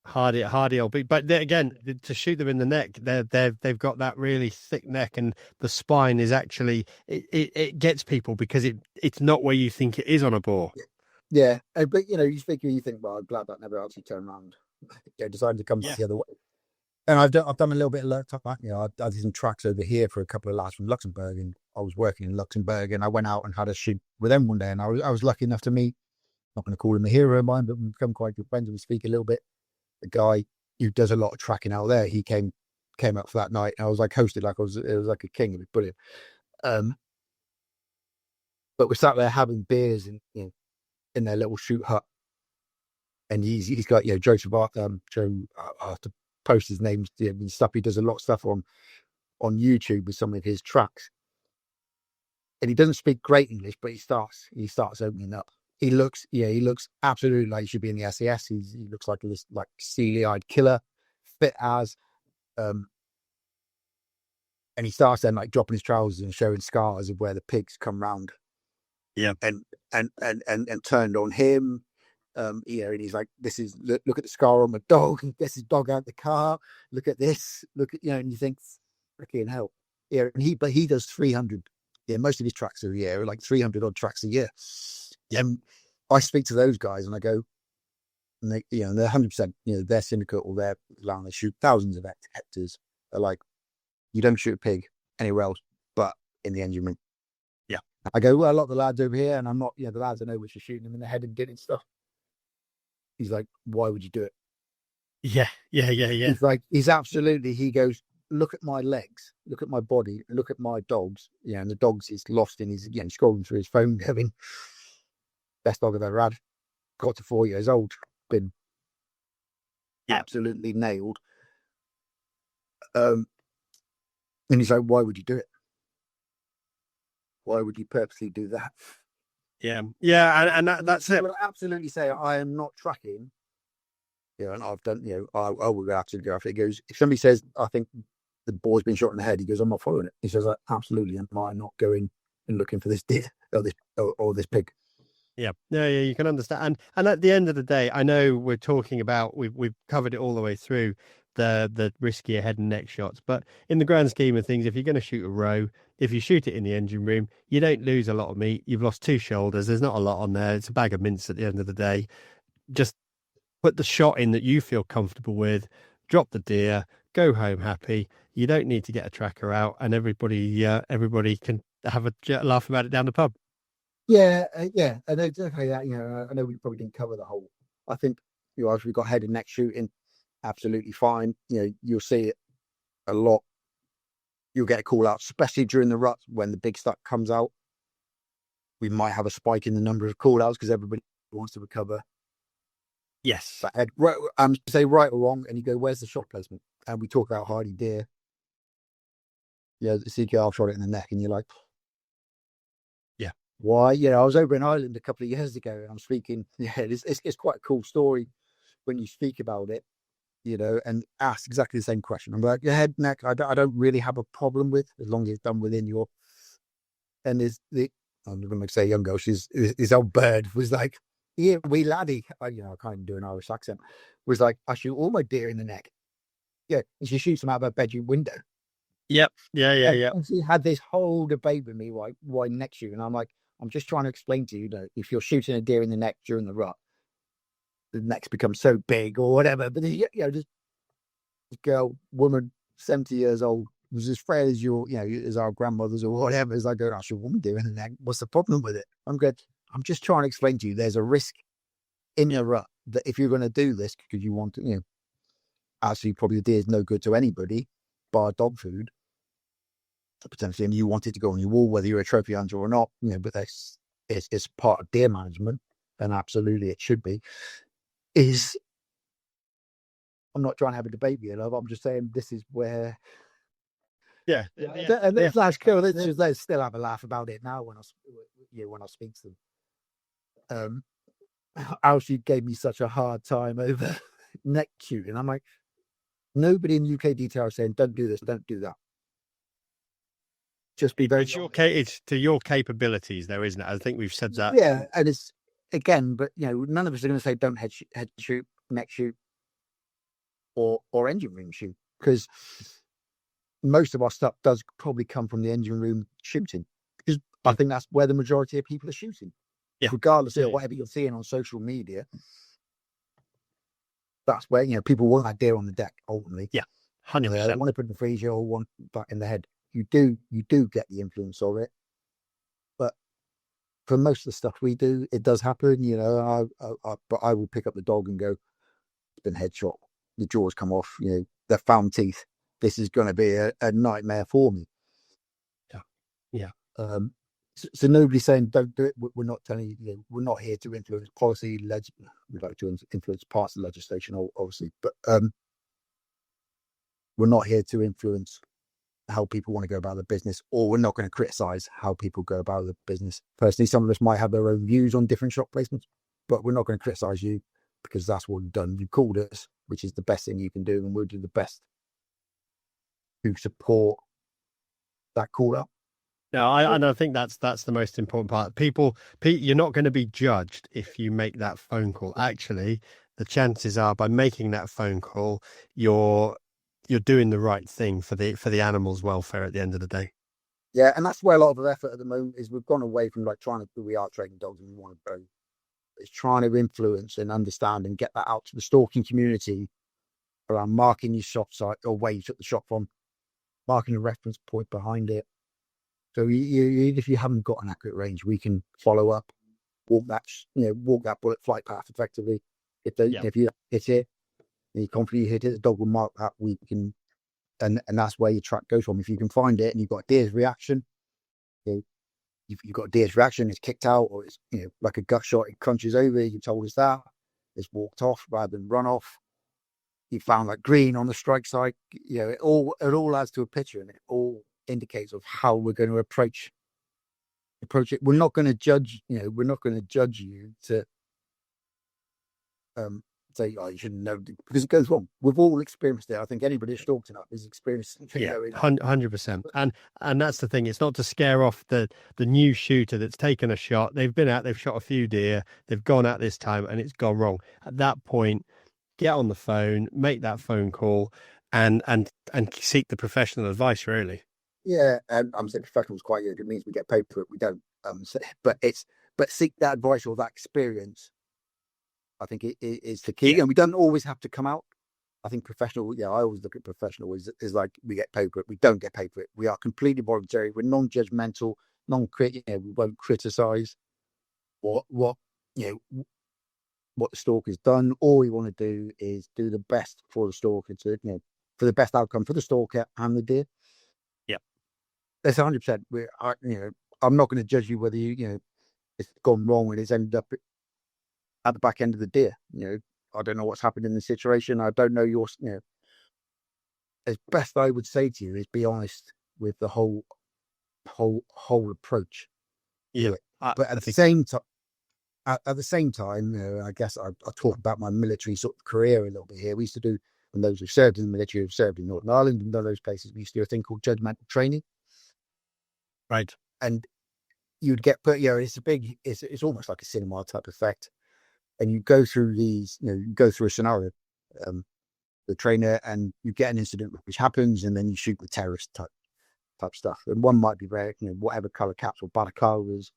Hardy old big, but again, to shoot them in the neck, they've got that really thick neck, and the spine is actually it gets people because it's not where you think it is on a boar. Yeah, but you think, well, I'm glad that never actually turned around. Decided to come back the other way. And I've done a little bit of I did some tracks over here for a couple of lads from Luxembourg, and I was working in Luxembourg, and I went out and had a shoot with them one day, and I was lucky enough to meet, not going to call him a hero of mine, but we've become quite good friends, and we speak a little bit. A guy who does a lot of tracking out there, he came up for that night, and I was like hosted, it was like a king. It was brilliant. But we sat there having beers in their little shoot hut, and he's got Joe I have to post his name and stuff. He does a lot of stuff on YouTube with some of his tracks, and he doesn't speak great English, but he starts opening up. He looks absolutely like he should be in the SAS. He looks like this like steely-eyed killer, fit as, and he starts then like dropping his trousers and showing scars of where the pigs come round. Yeah, and turned on him. And he's like, "This is look at the scar on my dog. He gets his dog out the car. Look at this. Look at and you think, freaking hell, yeah." And he does 300. Yeah, most of his tracks are like 300 odd tracks a year. I speak to those guys and I go, and they, they're 100%, their syndicate or their land, they shoot thousands of hectares. They're like, you don't shoot a pig anywhere else but in the engine room. Yeah. I go, well, a lot of the lads over here, and I'm not, the lads I know which are shooting them in the head and getting stuff. He's like, why would you do it? Yeah. He's like, he goes, look at my legs, look at my body, look at my dogs. And the dogs is lost in his, scrolling through his phone, having best dog I've ever had. Got to 4 years old, been absolutely nailed. And he's like, why would you do it? Why would you purposely do that? Yeah, and that's it. I would absolutely say I am not tracking. And I've done, I would absolutely go after it. He goes, if somebody says, I think the boar's been shot in the head, he goes, I'm not following it. He says, absolutely am I not going and looking for this deer or this pig. Yeah, you can understand. And at the end of the day, I know we're talking about, we've covered it all the way through the riskier head and neck shots, but in the grand scheme of things, if you're going to shoot a roe, if you shoot it in the engine room, you don't lose a lot of meat. You've lost 2 shoulders. There's not a lot on there. It's a bag of mince at the end of the day. Just put the shot in that you feel comfortable with, drop the deer, go home happy. You don't need to get a tracker out, and everybody can have a laugh about it down the pub. Yeah, I know definitely that. I know we probably didn't cover the whole. I think as we got head and neck shooting, absolutely fine. You'll see it a lot. You'll get a call out, especially during the rut when the big stuff comes out. we might have a spike in the number of call outs because everybody wants to recover Yes. that head. Right, say right or wrong, and you go, where's the shot placement? And we talk about hardy deer. Yeah, the CKR shot it in the neck, and you're like, yeah, why? I was over in Ireland a couple of years ago, and I'm speaking. Yeah, it's quite a cool story when you speak about it, and ask exactly the same question. I'm like, your head, neck, I don't really have a problem with, as long as it's done within your. And I'm going to say young girl, his old bird was like, yeah, wee laddie, I can't even do an Irish accent, was like, I shoot all my deer in the neck. Yeah, and she shoots them out of her bedroom window. Yep, yeah. And she had this whole debate with me why neck shoot, and I'm like, I'm just trying to explain to you that if you're shooting a deer in the neck during the rut, the necks become so big or whatever. But this girl, woman, 70 years old, was as frail as as our grandmothers or whatever. It's like, I should woman deer in the neck. What's the problem with it? I'm just trying to explain to you there's a risk in your rut that if you're going to do this because you want to, actually probably the deer is no good to anybody, bar dog food. Potentially, and you want it to go on your wall, whether you're a trophy hunter or not, but it's part of deer management, and absolutely it should be. I'm not trying to have a debate with you, love. I'm just saying this is where. Yeah. And that's cool. Let's still have a laugh about it now when I speak to them. How she gave me such a hard time over neck shooting. I'm like, nobody in UKDTR is saying don't do this, don't do that. Just be very. It's to your capabilities, though, isn't it? I think we've said that. Yeah, and it's again, but none of us are going to say don't head shoot, neck shoot, or engine room shoot, because most of our stuff does probably come from the engine room shooting, because I think that's where the majority of people are shooting. Yeah. Regardless of whatever you're seeing on social media, that's where people want that deer on the deck ultimately. Yeah, 100%. They don't want to put in the freezer or want that in the head. You do get the influence of it, but for most of the stuff we do, it does happen. But I will pick up the dog and go, it's been headshot, the jaws come off, they've found teeth. This is going to be a nightmare for me. Yeah. So nobody's saying don't do it. We're not telling you. We're not here to influence policy. We'd like to influence parts of the legislation, obviously, but we're not here to influence how people want to go about their business, or we're not going to criticize how people go about their business. Personally, some of us might have their own views on different shop placements, but we're not going to criticize you because that's what you've done. You called us, which is the best thing you can do, and we'll do the best to support that call up. No, I think that's the most important part. People, you're not going to be judged if you make that phone call. Actually, the chances are by making that phone call, you're doing the right thing for the animal's welfare at the end of the day. Yeah, and that's where a lot of our effort at the moment is. We've gone away from we are trading dogs and we want to go. It's trying to influence and understand and get that out to the stalking community around marking your shop site or where you took the shot from, marking a reference point behind it. So if you haven't got an accurate range, we can follow up, walk that bullet flight path effectively. If you hit it, and you're confident you hit it, the dog will mark that. We can, and that's where your track goes from. If you can find it and you've got a deer's reaction, you've got a deer's reaction, it's kicked out, or it's like a gut shot, it crunches over. You told us that it's walked off rather than run off. You found that green on the strike side. It all adds to a picture, and it all indicates of how we're going to approach it. We're not going to judge. We're not going to judge you to say, oh, you shouldn't know, because it goes wrong. We've all experienced it. I think anybody who's stalked enough has experienced it. Yeah, 100%. And that's the thing. It's not to scare off the new shooter that's taken a shot. They've been out, they've shot a few deer, they've gone out this time and it's gone wrong. At that point, get on the phone, make that phone call, and seek the professional advice, really. Yeah, I'm saying professional is quite good. It means we get paid for it. We don't. But seek that advice or that experience. I think it is the key, and we don't always have to come out. I think professional. Yeah, I always look at professional is like we get paid for it. We don't get paid for it. We are completely voluntary. We're non-judgmental, non-critical. We won't criticize what the stalker's done. All we want to do is do the best for the stalker for the best outcome for the stalker and the deer. Yeah, that's 100%. I'm not going to judge you whether it's gone wrong and it's ended up at the back end of the deer. I don't know what's happened in the situation. I don't know as best I would say to you is be honest with the whole approach to it. But at the same time, I guess I talk about my military sort of career a little bit here. We used to do, and those who served in the military, who've served in Northern Ireland and those places, we used to do a thing called judgmental training. Right. And you'd get put, it's almost like a cinema type effect. And you go through these, you go through a scenario, the trainer, and you get an incident which happens, and then you shoot the terrorist type stuff. And one might be very, whatever color caps or balaclavas.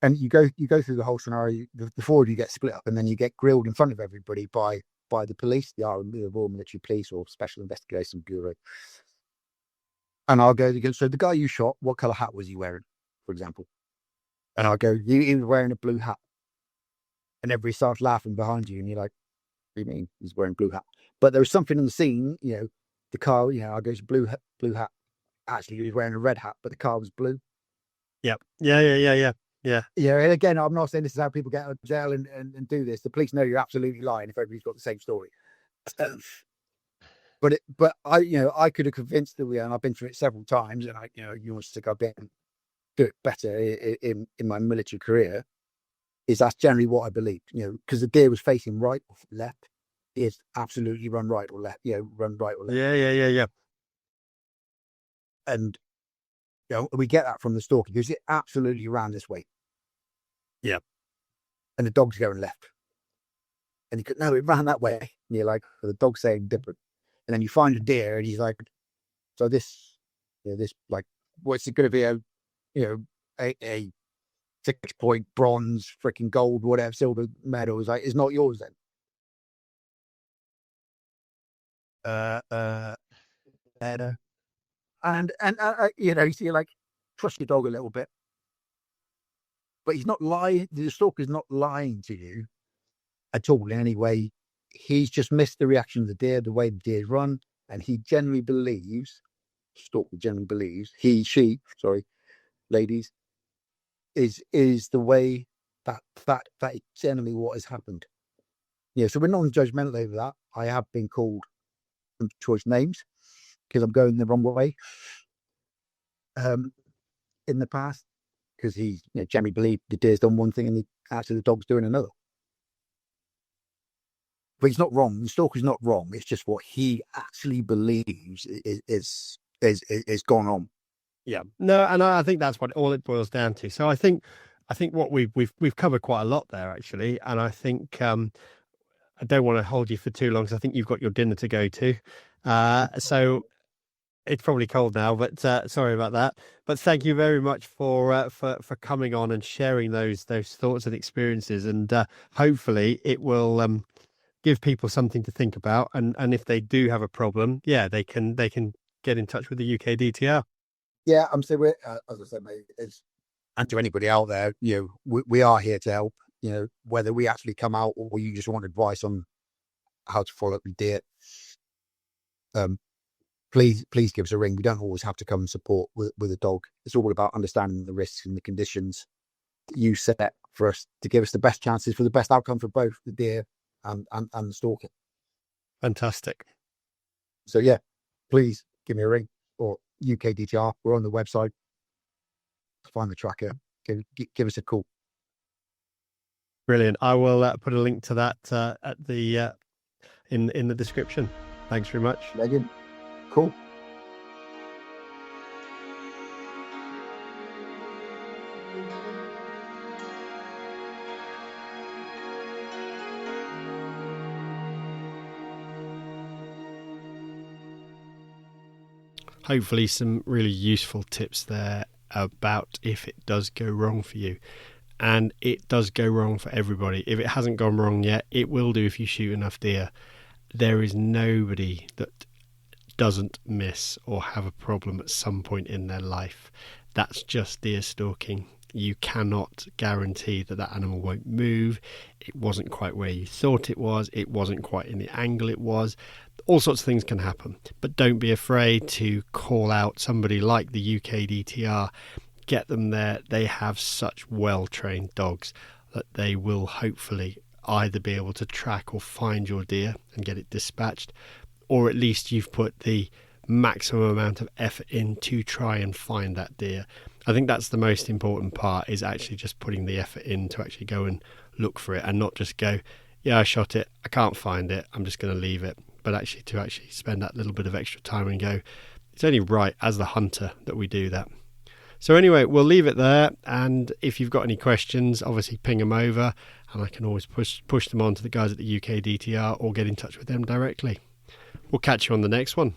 And you go through the whole scenario. The four of you get split up, and then you get grilled in front of everybody by the police, the Royal Military Police or Special Investigation Bureau. And I'll go, so the guy you shot, what color hat was he wearing, for example? And I'll go, he was wearing a blue hat. And everybody starts laughing behind you, and you're like, what do you mean he's wearing a blue hat? But there was something in the scene, the car, I go, blue hat. Actually, he was wearing a red hat, but the car was blue. Yep. Yeah. Yeah, and again, I'm not saying this is how people get out of jail and do this. The police know you're absolutely lying if everybody's got the same story. But I could have convinced them, and I've been through it several times, and you want to go back and do it better in my military career. That's generally what I believed, because the deer was facing right or left. It's absolutely run right or left, run right or left. Yeah. And we get that from the stalker because it absolutely ran this way. Yeah. And the dog's going left. And you go, no, it ran that way. And you're like, the dog's saying different. And then you find a deer and he's like, so this, like, what's it going to be? A 6-point bronze, freaking gold, whatever, silver medal. Is like, it's not yours then. And so you're like, trust your dog a little bit. But he's not lying. The stalker's not lying to you at all in any way. He's just missed the reaction of the deer, the way the deer's run. And he generally believes, stalker generally believes, ladies, is the way that generally what has happened. So we're non-judgmental over that. I have been called some choice names because I'm going the wrong way in the past, because he generally believed the deer's done one thing and actually the dog's doing another. But he's not wrong. The stalker's not wrong. It's just what he actually believes is gone on. Yeah. No, and I think that's what all it boils down to. So I think what we've covered quite a lot there, actually, and I think I don't want to hold you for too long because I think you've got your dinner to go to. So it's probably cold now, but sorry about that. But thank you very much for coming on and sharing those thoughts and experiences, and hopefully it will give people something to think about. And if they do have a problem, they can get in touch with the UKDTR. Yeah, I'm saying we're, as I said, mate, and to anybody out there, we are here to help. Whether we actually come out or you just want advice on how to follow up the deer, please give us a ring. We don't always have to come and support with a dog. It's all about understanding the risks and the conditions that you set for us to give us the best chances for the best outcome for both the deer and the stalker. Fantastic. So please give me a ring, or UKDTR. We're on the website. Find the tracker. Give us a call. Brilliant. I will put a link to that at the in the description. Thanks very much. Legend. Cool. Hopefully some really useful tips there about if it does go wrong for you. And it does go wrong for everybody. If it hasn't gone wrong yet, it will do if you shoot enough deer. There is nobody that doesn't miss or have a problem at some point in their life. That's just deer stalking. You cannot guarantee that animal won't move. It wasn't quite where you thought it was. It wasn't quite in the angle it was. All sorts of things can happen. But don't be afraid to call out somebody like the UKDTR. get them there, they have such well-trained dogs that they will hopefully either be able to track or find your deer and get it dispatched, or at least you've put the maximum amount of effort in to try and find that deer. I think that's the most important part, is actually just putting the effort in to actually go and look for it, and not just go, yeah, I shot it, I can't find it, I'm just going to leave it. But actually to actually spend that little bit of extra time and go, it's only right as the hunter that we do that. So anyway, we'll leave it there, and if you've got any questions, obviously ping them over, and I can always push them on to the guys at the UKDTR or get in touch with them directly. We'll catch you on the next one.